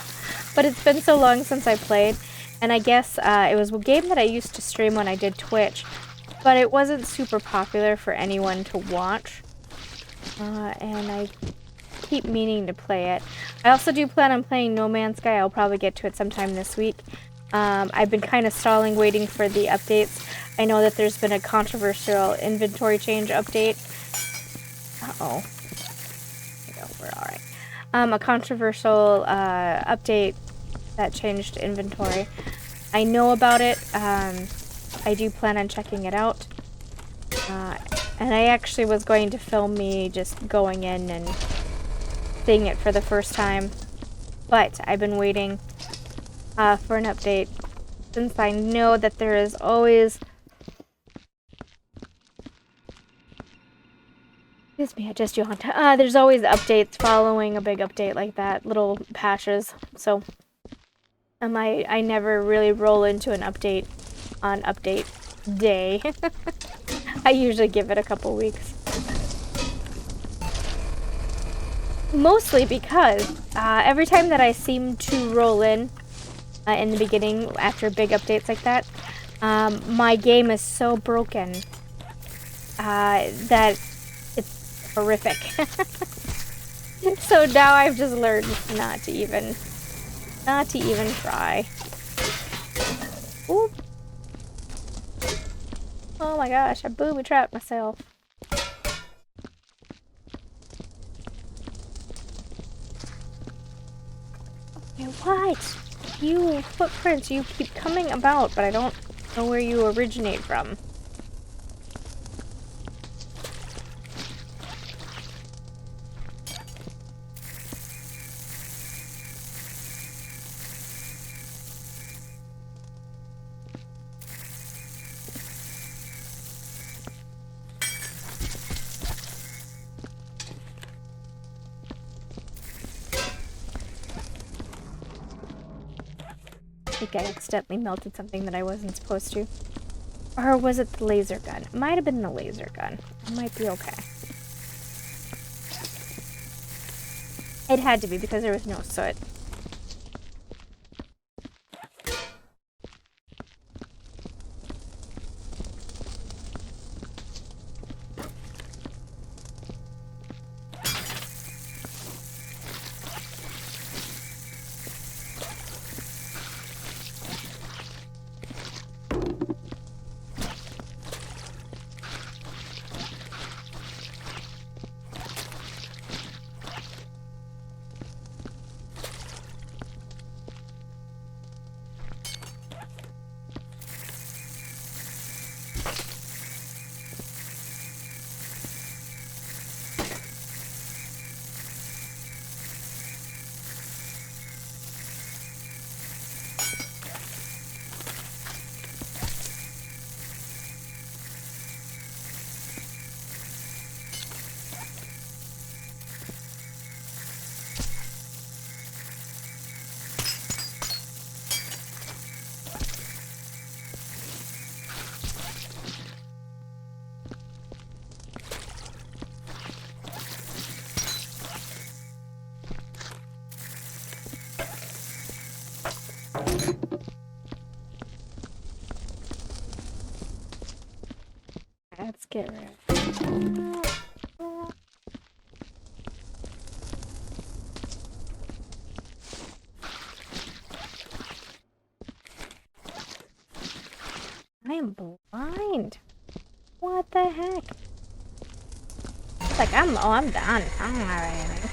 But it's been so long since I played, and I guess it was a game that I used to stream when I did Twitch, but it wasn't super popular for anyone to watch. And I keep meaning to play it. I also do plan on playing No Man's Sky. I'll probably get to it sometime this week. I've been kind of stalling, waiting for the updates. I know that there's been a controversial inventory change update. Uh-oh. There we go, we're alright. A controversial update that changed inventory. I know about it. I do plan on checking it out. And I actually was going to film me just going in and seeing it for the first time. But I've been waiting for an update, since I know that there is always... Excuse me, I just yawned. There's always updates following a big update like that, little patches, so I never really roll into an update on update day. I usually give it a couple weeks. Mostly because every time that I seem to roll in the beginning, after big updates like that, my game is so broken that it's horrific. So now I've just learned not to even try. Ooh. Oh my gosh, I booby trapped myself. Okay, what? You footprints, you keep coming about, but I don't know where you originate from. I think I accidentally melted something that I wasn't supposed to. Or was it the laser gun? It might have been the laser gun. I might be okay. It had to be because there was no soot. let's get rid. I am blind. What the heck? It's like I'm done. I don't have anything.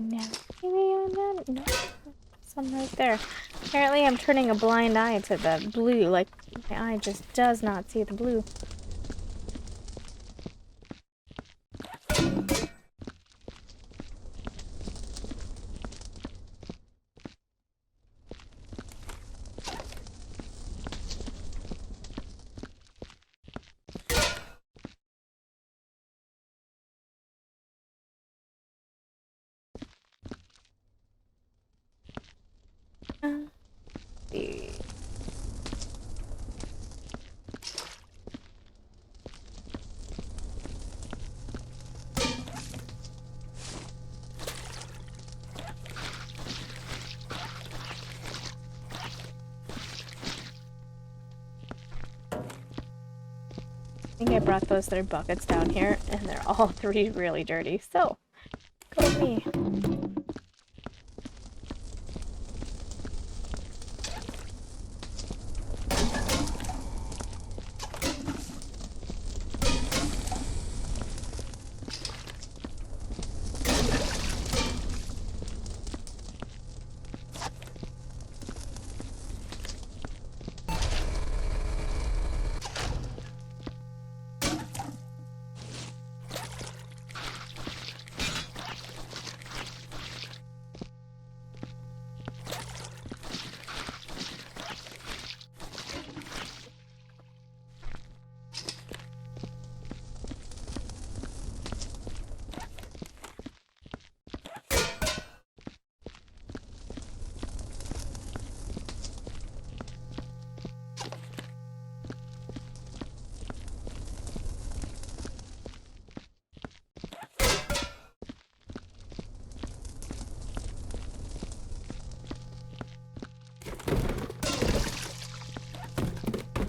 No, maybe on that. No, some right there. Apparently, I'm turning a blind eye to the blue. Like my eye just does not see the blue. See. I think I brought those 3 buckets down here, and they're all 3 really dirty, so go with me.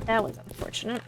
That was unfortunate.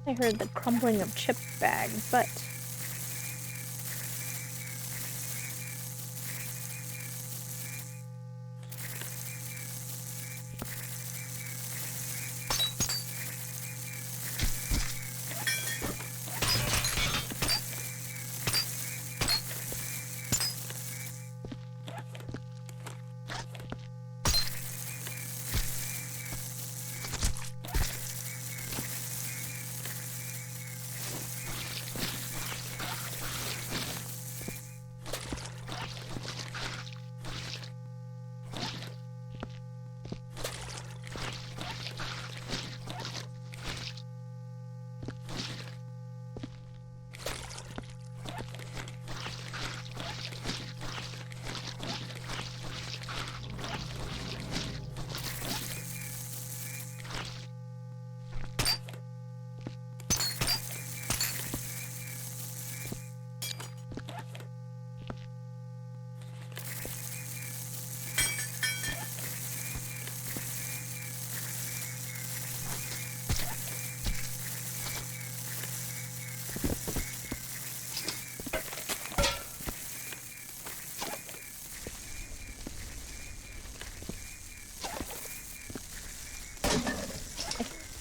I heard the crumbling of chip bags, but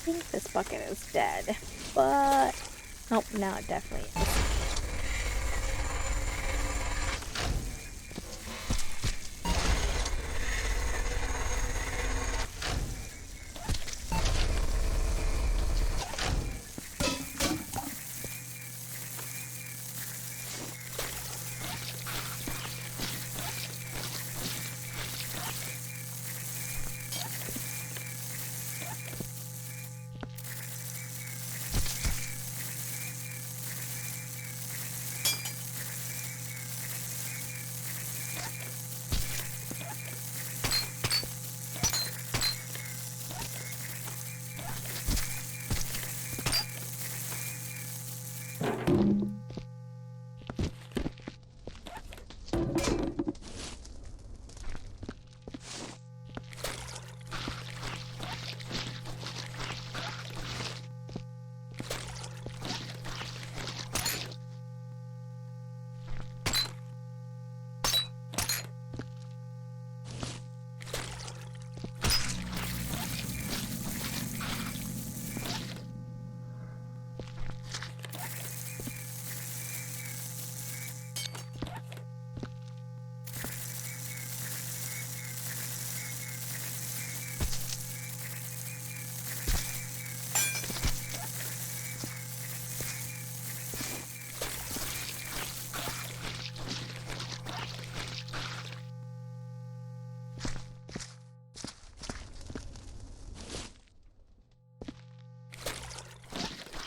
think this bucket is dead, but nope, now it definitely is.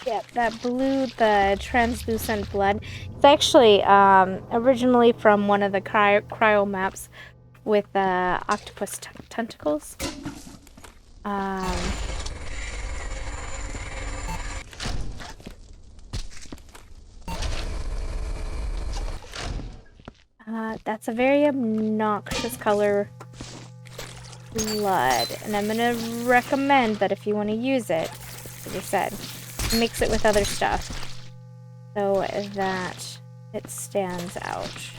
Yep, that blue, the translucent blood. It's actually originally from one of the cryo maps with octopus tentacles. That's a very obnoxious color blood, and I'm gonna recommend that if you want to use it, like I said, mix it with other stuff so that it stands out.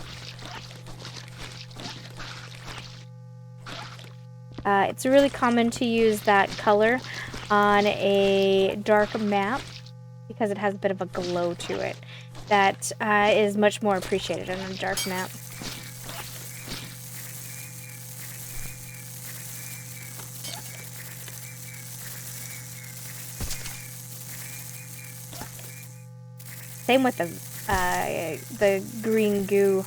It's really common to use that color on a dark map because it has a bit of a glow to it that is much more appreciated on a dark map. Same with the green goo.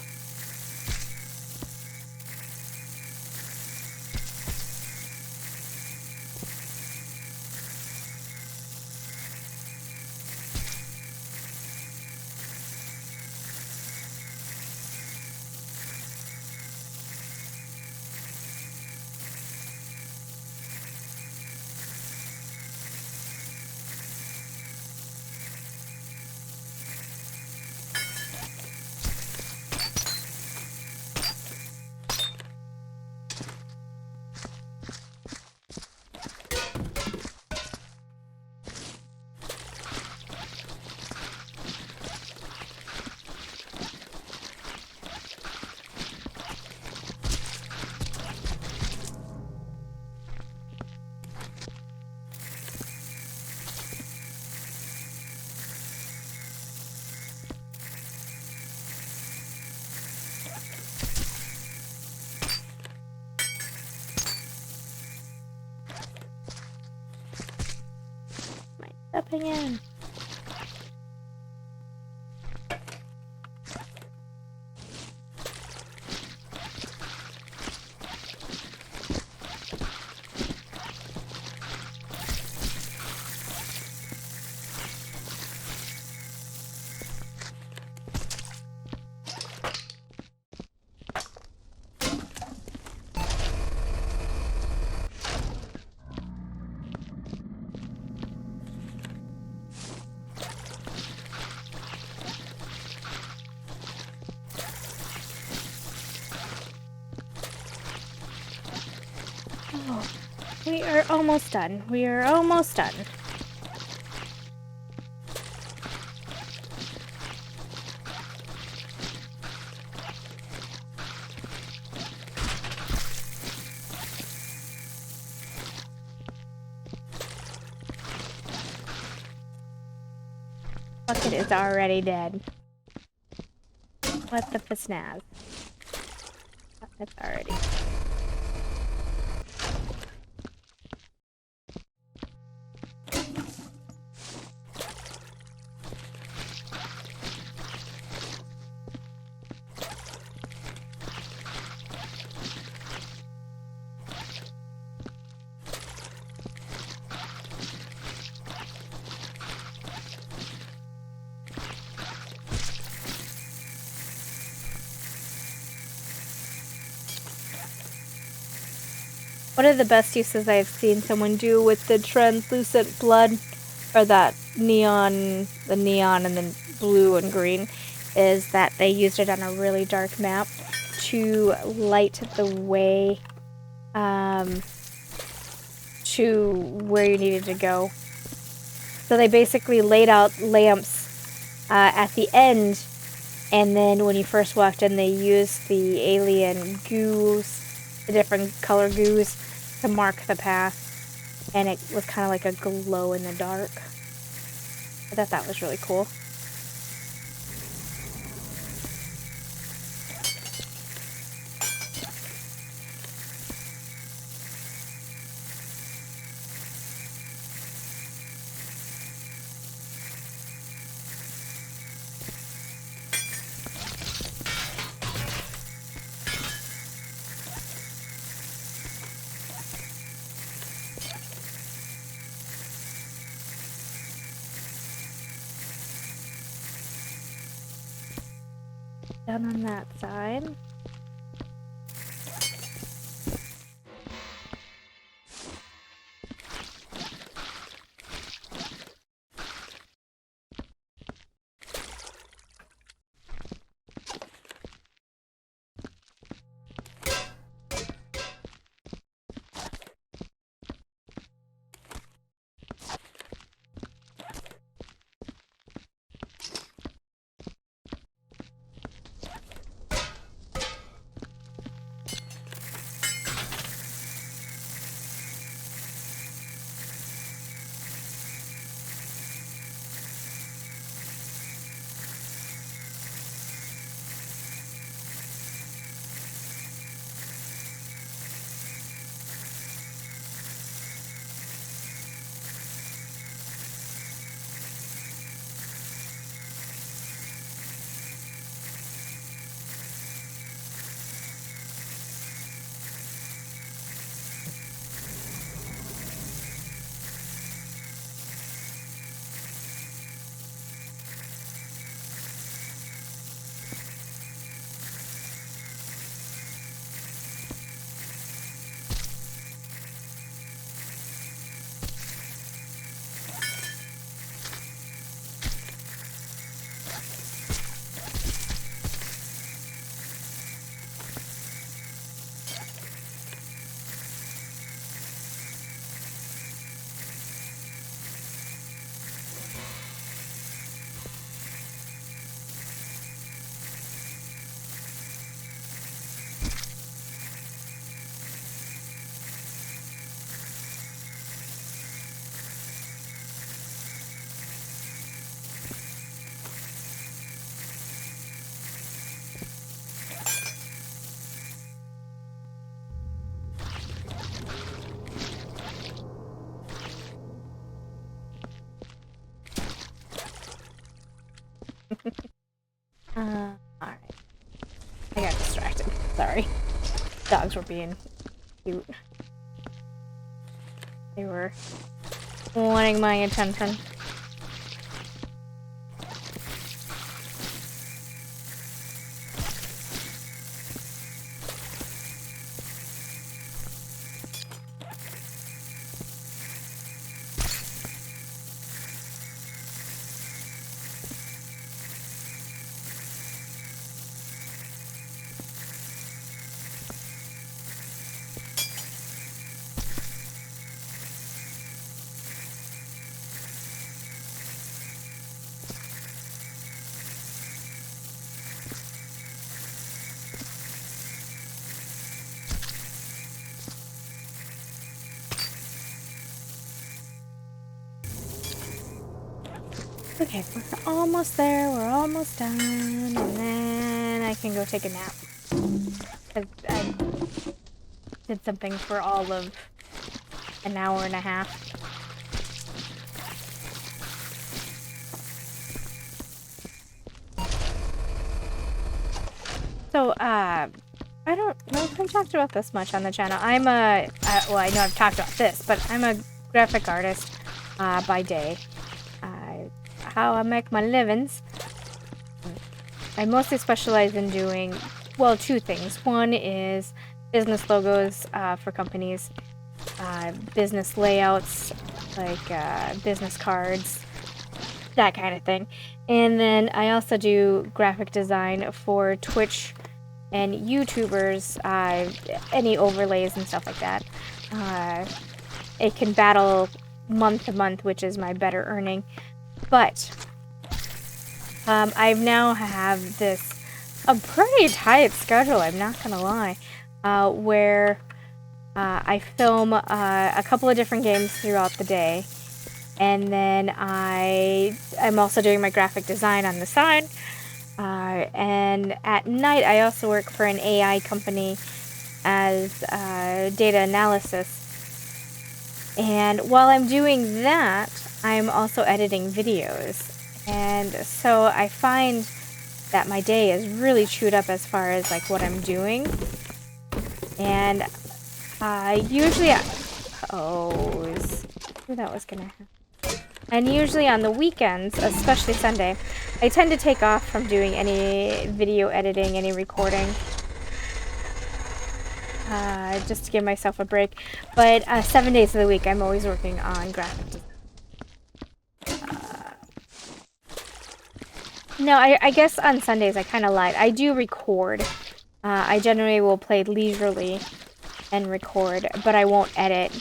Stepping in. We are almost done. We are almost done. Bucket is already dead. What the snaz? Bucket's already. One of the best uses I've seen someone do with the translucent blood, or that neon, the neon and the blue and green, is that they used it on a really dark map to light the way to where you needed to go. So they basically laid out lamps at the end, and then when you first walked in, they used the alien goos, the different color goos, to mark the path, and it was kind of like a glow in the dark. I thought that was really cool. Down on that side. Alright. I got distracted. Sorry. Dogs were being cute. They were wanting my attention. Okay, we're almost there. We're almost done. And then I can go take a nap. I did something for all of an hour and a half. So, I don't know if I've talked about this much on the channel. I'm well, I know I've talked about this, but I'm a graphic artist by day. How I make my livings. I mostly specialize in doing, well, two things. One is business logos for companies, business layouts, like business cards, that kind of thing. And then I also do graphic design for Twitch and YouTubers, any overlays and stuff like that. It can battle month to month, which is my better earning. But I now have this a pretty tight schedule, I'm not gonna lie, where I film a couple of different games throughout the day, and then I'm also doing my graphic design on the side, and at night I also work for an AI company as data analysis. And while I'm doing that, I'm also editing videos. And so I find that my day is really chewed up as far as like what I'm doing. And usually, that was gonna happen. And usually on the weekends, especially Sunday, I tend to take off from doing any video editing, any recording. Just to give myself a break. But 7 days of the week, I'm always working on graphic design. No, I guess on Sundays I kind of lied. I do record. I generally will play leisurely and record, but I won't edit.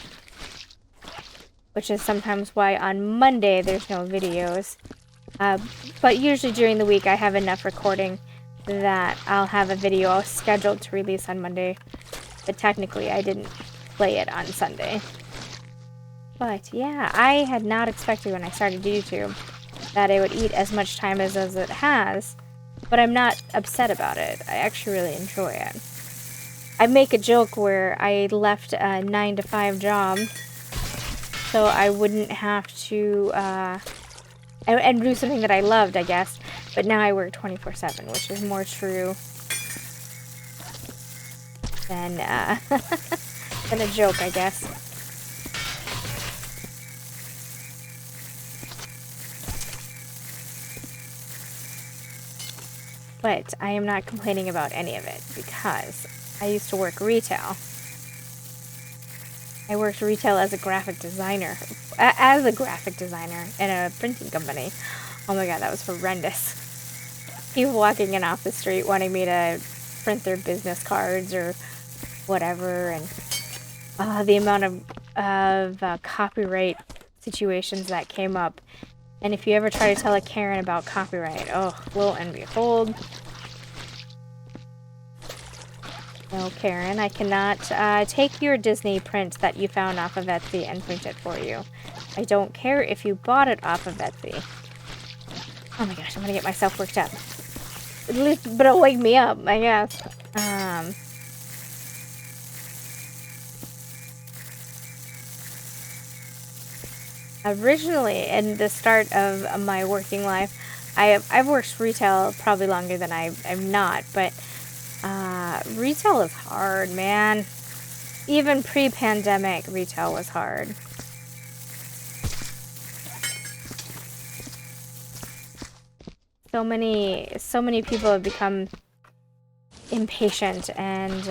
Which is sometimes why on Monday there's no videos. But usually during the week I have enough recording that I'll have a video scheduled to release on Monday. But technically I didn't play it on Sunday. But yeah, I had not expected when I started YouTube that it would eat as much time as it has. But I'm not upset about it. I actually really enjoy it. I make a joke where I left a 9-to-5 job so I wouldn't have to and do something that I loved, I guess. But now I work 24/7, which is more true than than a joke, I guess. But I am not complaining about any of it because I used to work retail. I worked retail as a graphic designer. In a printing company. Oh my god, that was horrendous. People walking in off the street wanting me to print their business cards or whatever, and the amount of copyright situations that came up. And if you ever try to tell a Karen about copyright, oh, lo and behold. No, Karen, I cannot take your Disney print that you found off of Etsy and print it for you. I don't care if you bought it off of Etsy. Oh my gosh, I'm gonna get myself worked up. At least, but it'll wake me up, I guess. Originally, in the start of my working life, I've worked retail probably longer than I'm not, but retail is hard, man. Even pre-pandemic, retail was hard. So many people have become impatient and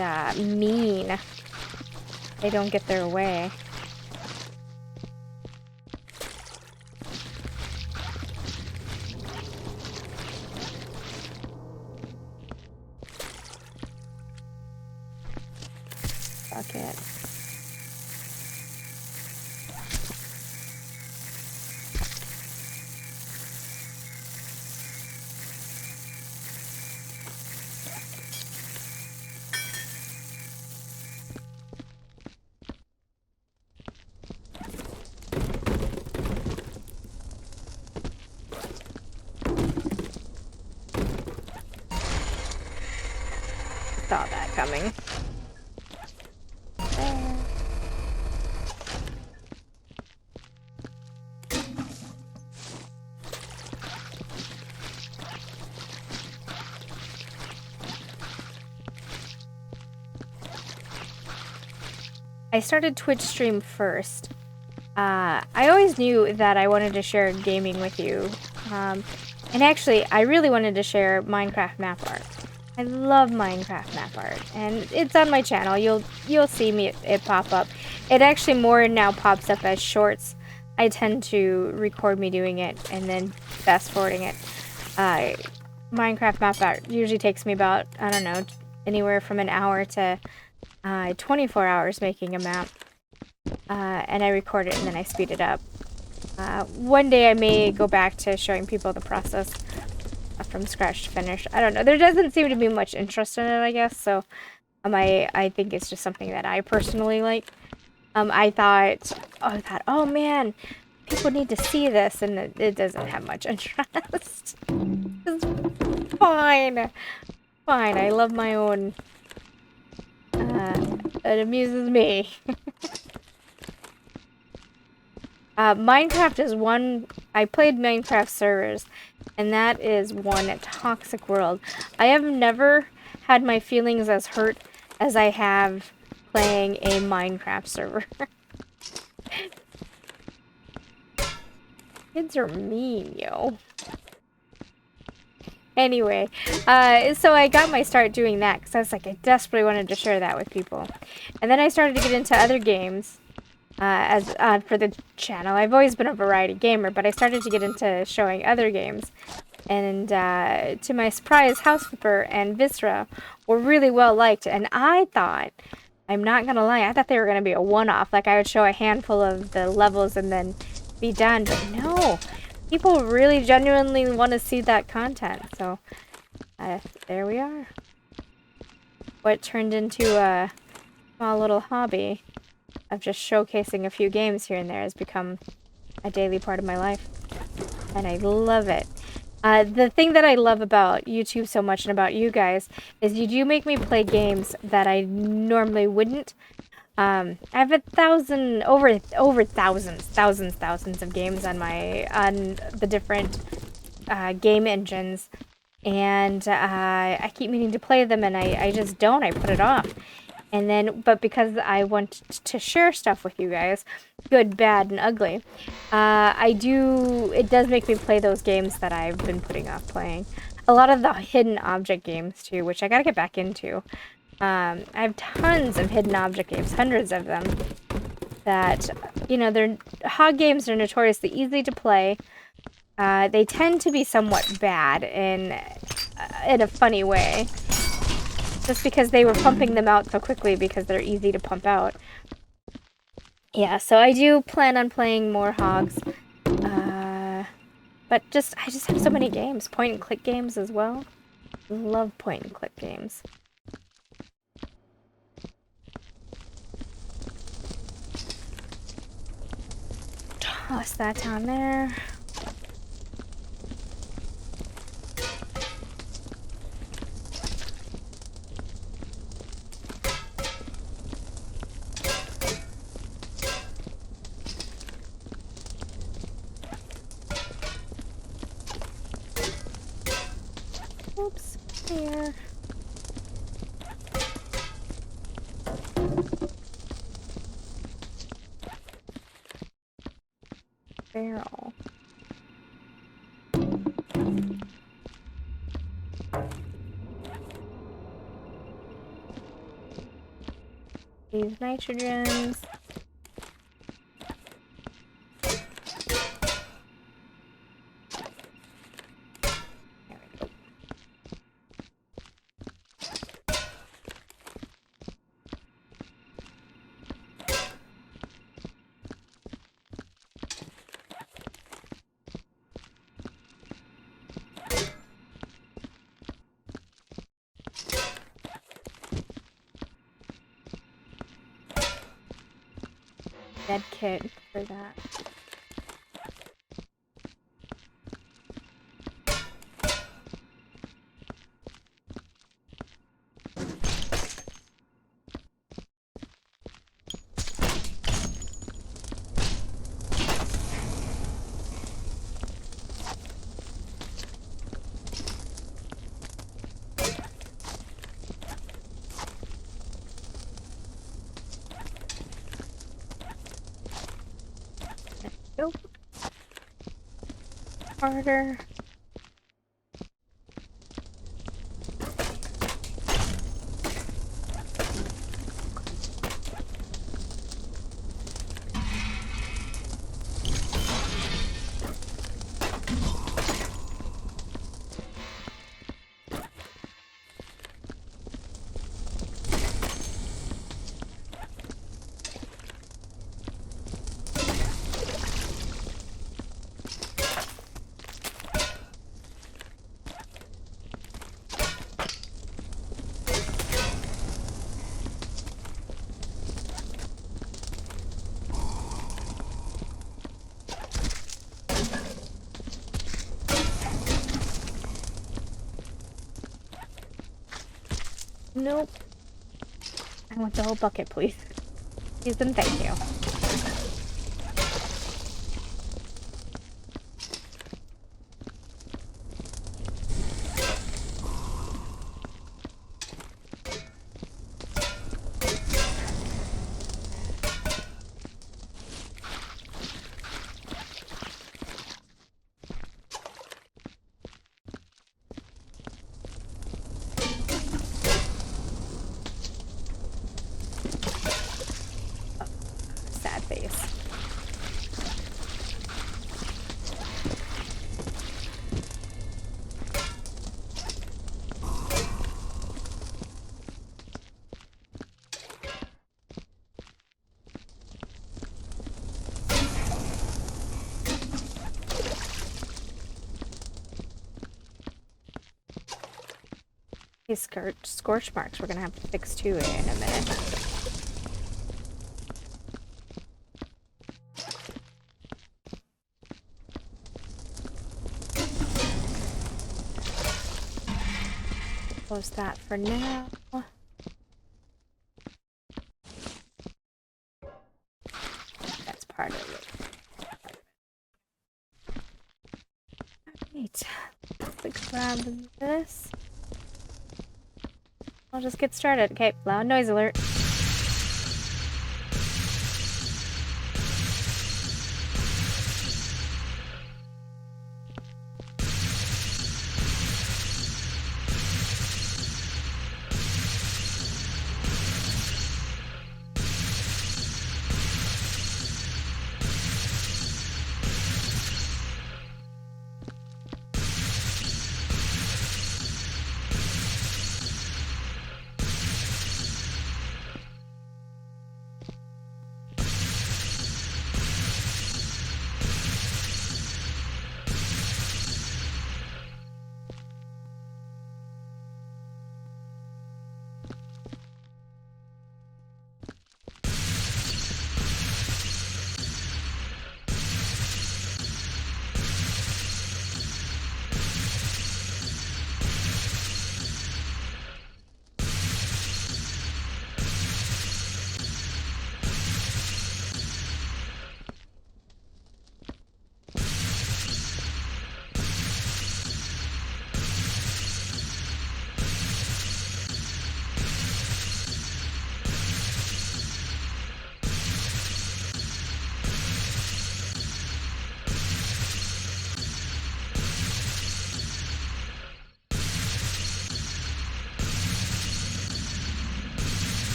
mean. They don't get their way. Fuck it. coming. There. I started Twitch stream first. I always knew that I wanted to share gaming with you. And actually, I really wanted to share Minecraft map art. I love Minecraft map art, and it's on my channel. You'll see it pop up. It actually more now pops up as shorts. I tend to record me doing it and then fast forwarding it. Minecraft map art usually takes me about, I don't know, anywhere from an hour to 24 hours making a map. And I record it and then I speed it up. One day I may go back to showing people the process from scratch to finish. I don't know. There doesn't seem to be much interest in it, I guess. So I think it's just something that I personally like. I thought, oh man, people need to see this, and it doesn't have much interest. It's fine. Fine. I love my own. It amuses me. Minecraft is one. I played Minecraft servers, and that is one toxic world. I have never had my feelings as hurt as I have playing a Minecraft server. Kids are mean, yo. Anyway, so I got my start doing that because I was like, I desperately wanted to share that with people. And then I started to get into other games. For the channel. I've always been a variety gamer, but I started to get into showing other games. And to my surprise, House Flipper and Viscera were really well liked. And I thought, I'm not gonna lie, I thought they were gonna be a one-off. Like I would show a handful of the levels and then be done. But no, people really genuinely want to see that content. So there we are. What turned into a small little hobby of just showcasing a few games here and there has become a daily part of my life. And I love it. The thing that I love about YouTube so much and about you guys is you do make me play games that I normally wouldn't. I have thousands of games on the different game engines. And I keep meaning to play them and I just don't. I put it off. And then, but because I want to share stuff with you guys, good, bad, and ugly, it does make me play those games that I've been putting off playing. A lot of the hidden object games, too, which I gotta get back into. I have tons of hidden object games, hundreds of them, that, you know, hog games are notoriously easy to play. They tend to be somewhat bad in a funny way. Just because they were pumping them out so quickly because they're easy to pump out. Yeah, so I do plan on playing more hogs. But I just have so many games. Point and click games as well. Love point and click games. Toss that down there. Oops, here. Barrel. These nitrogens. Dead kit for that. Nope. Harder. Nope. I want the whole bucket, please. Please and thank you. Sad face. These scorch marks we're gonna have to fix too in a minute. Close that for now. That's part of it. Alright. Let's grab this. I'll just get started. Okay, loud noise alert.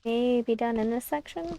Maybe done in this section.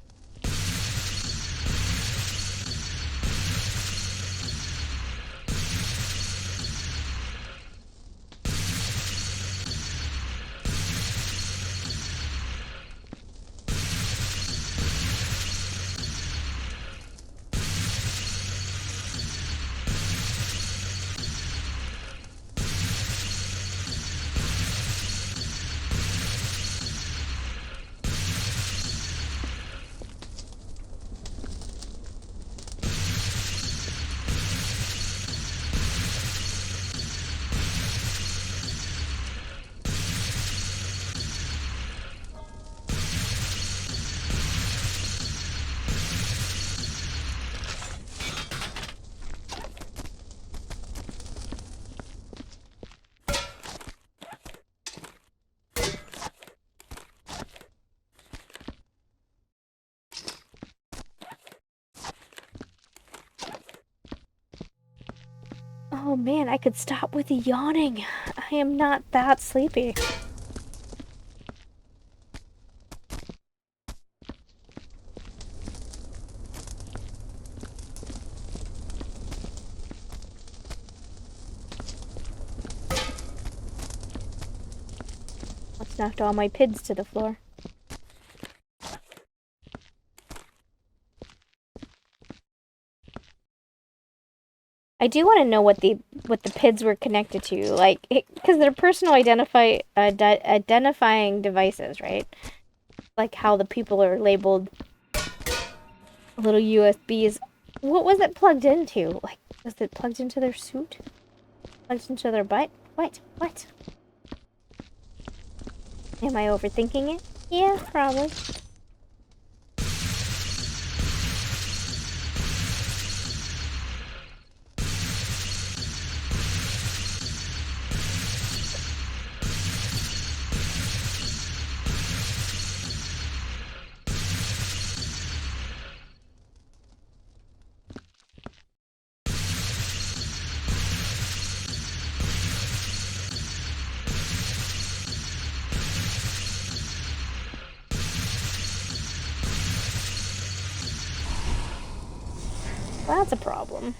Oh man, I could stop with yawning. I am not that sleepy. Let's knock all my pids to the floor. I do want to know what the PIDs were connected to, like, because they're personal identifying devices, right? Like how the people are labeled little USBs. What was it plugged into? Like, was it plugged into their suit? Plugged into their butt? What? What? Am I overthinking it? Yeah, probably. Well, that's a problem.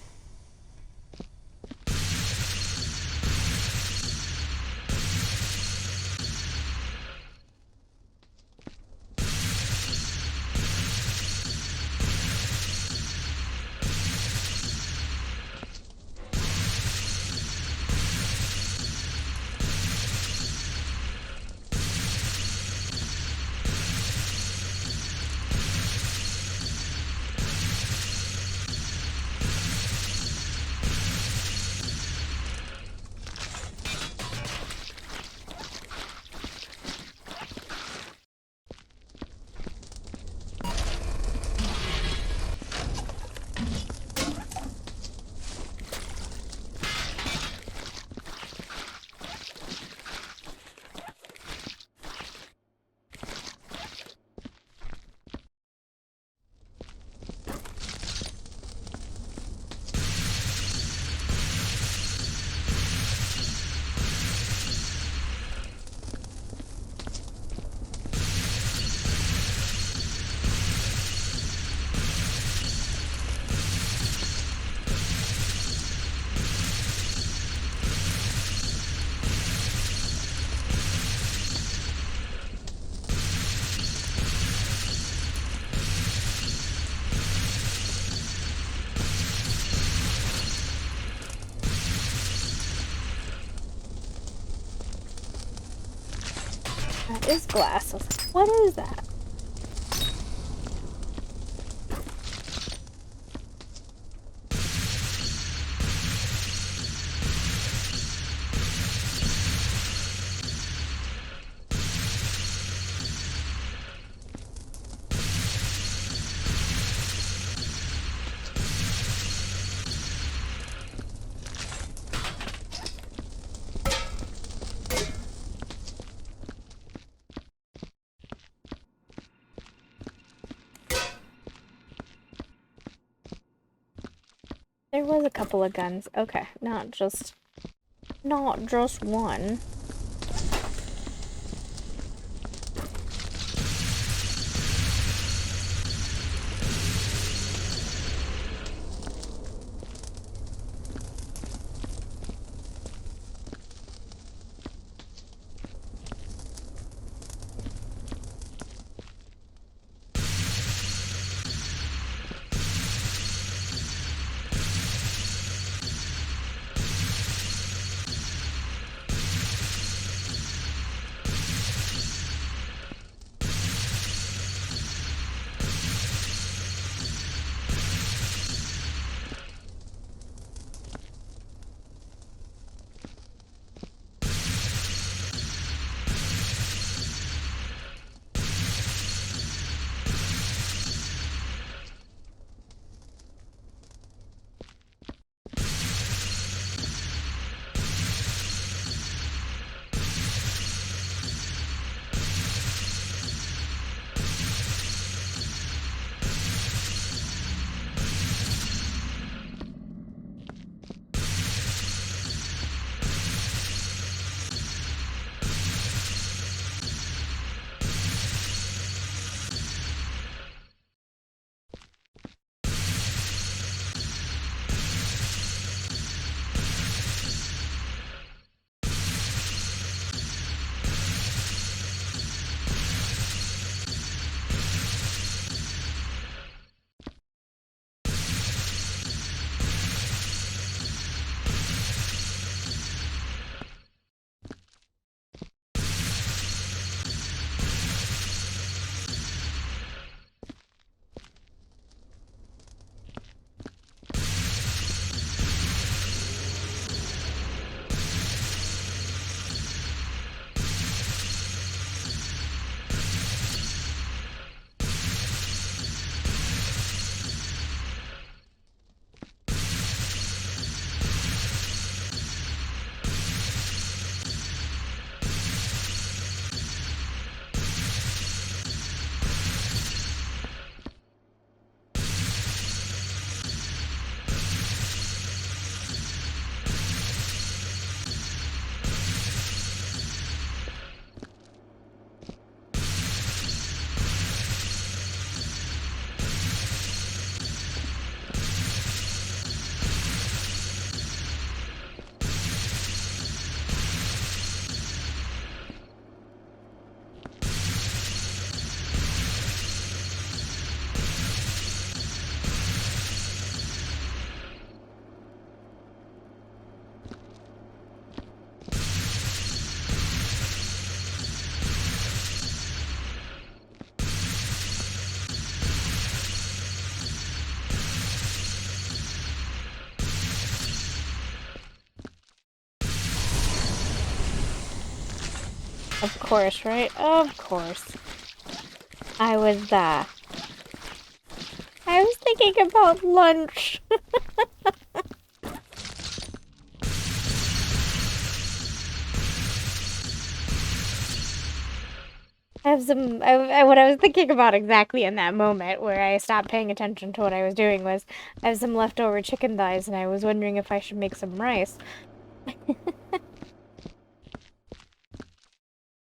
That is glass. What is that? There was a couple of guns. Okay, not just one. Of course, right? Of course. I was thinking about lunch. I have some, what I was thinking about exactly in that moment where I stopped paying attention to what I was doing was I have some leftover chicken thighs and I was wondering if I should make some rice.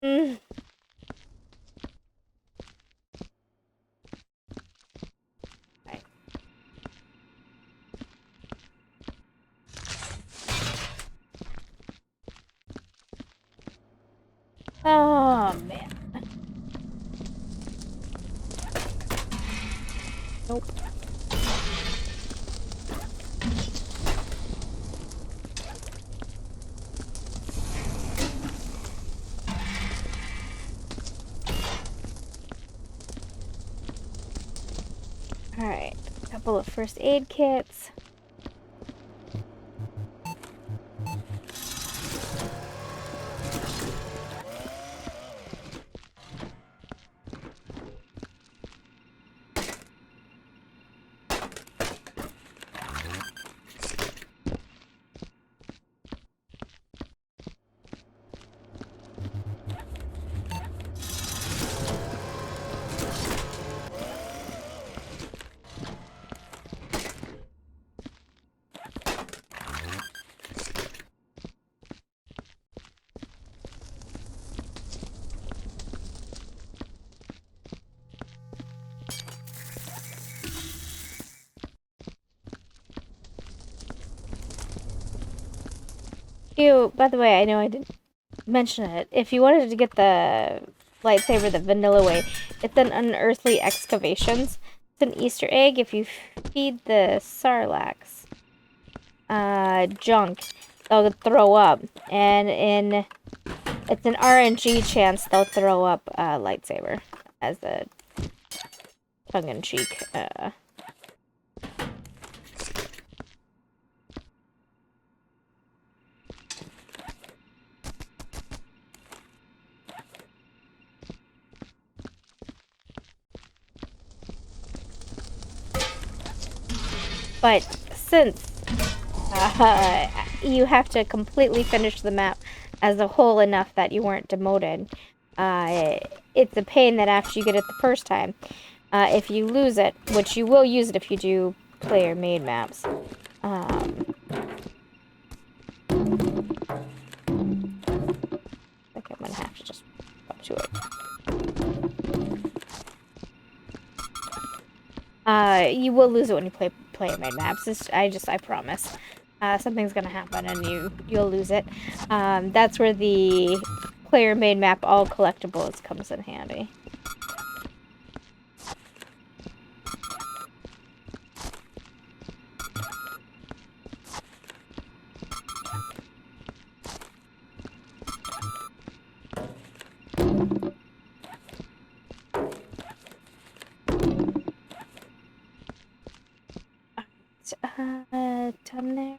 Mm. Right. Oh, man. Nope. Alright, a couple of first aid kits. By the way, I know I didn't mention it. If you wanted to get the lightsaber the vanilla way, it's an unearthly excavations. It's an Easter egg. If you feed the Sarlaccs junk, they'll throw up, and it's an RNG chance they'll throw up a lightsaber as a tongue-in-cheek. But since you have to completely finish the map as a whole enough that you weren't demoted, it's a pain that after you get it the first time, if you lose it, which you will use it if you do player-made maps, I think I'm gonna have to just up to it. You will lose it when you play player-made maps. I promise. Something's gonna happen and you'll lose it. That's where the player-made map all collectibles comes in handy. Done there.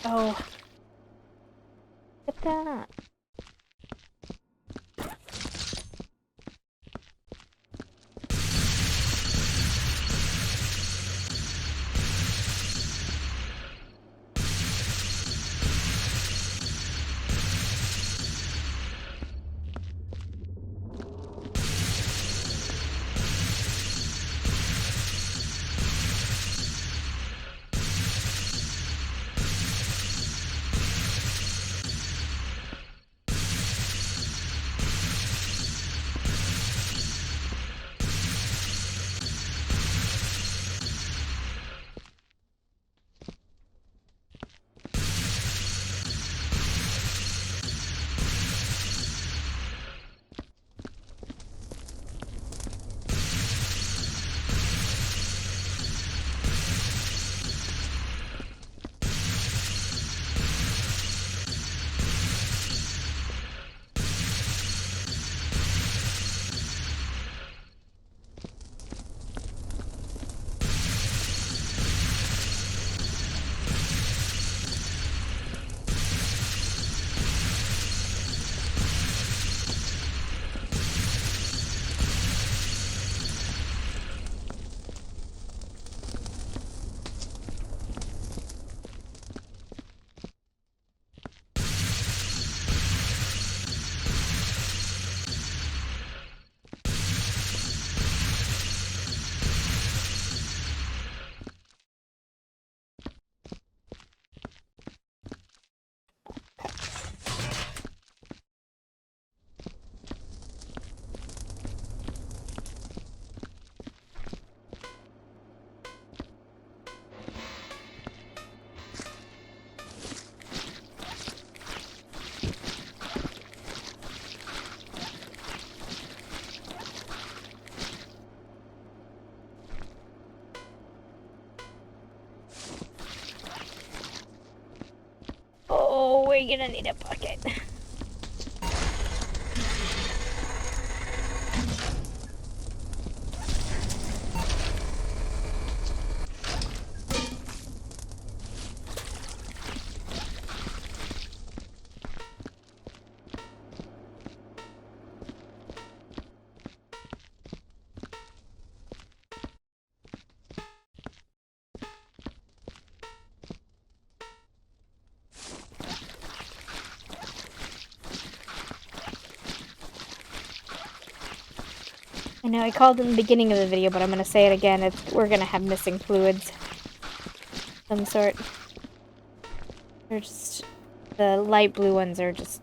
Oh. Get that. we're gonna need a bucket. I know I called in the beginning of the video, but I'm gonna say it again. We're gonna have missing fluids. Some sort. They're just... The light blue ones are just...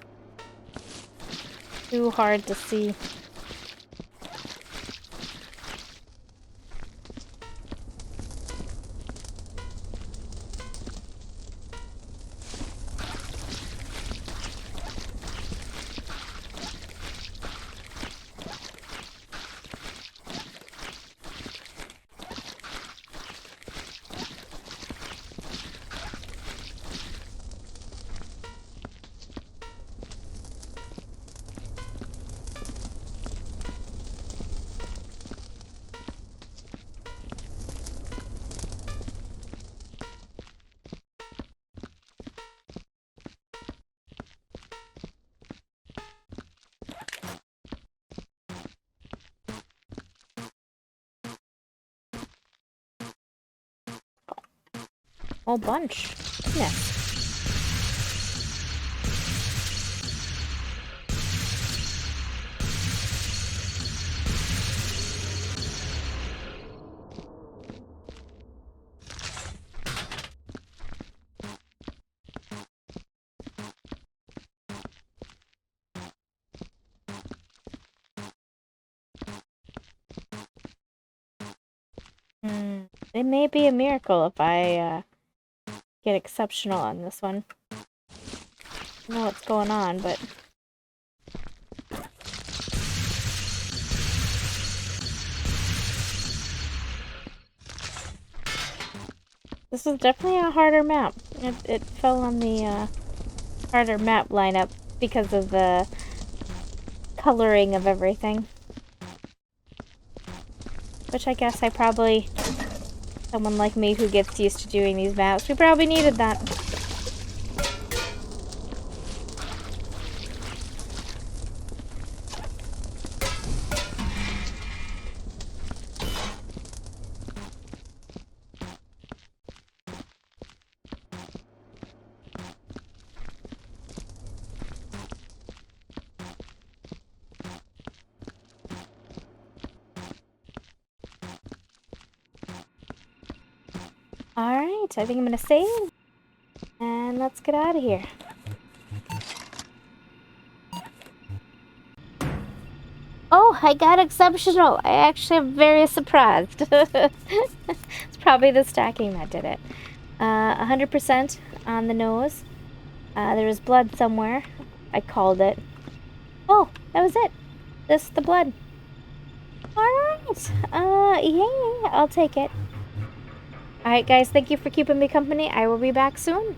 too hard to see. Whole bunch. Goodness. It may be a miracle if I get exceptional on this one. I don't know what's going on, but... This is definitely a harder map. It fell on the harder map lineup because of the coloring of everything. Which I guess someone like me who gets used to doing these maps, we probably needed that. Alright, I think I'm gonna save. And let's get out of here. Oh, I got exceptional. I actually am very surprised. It's probably the stacking that did it. 100% on the nose. There was blood somewhere. I called it. Oh, that was it. This is the blood. Alright. Yeah, I'll take it. Alright guys, thank you for keeping me company. I will be back soon.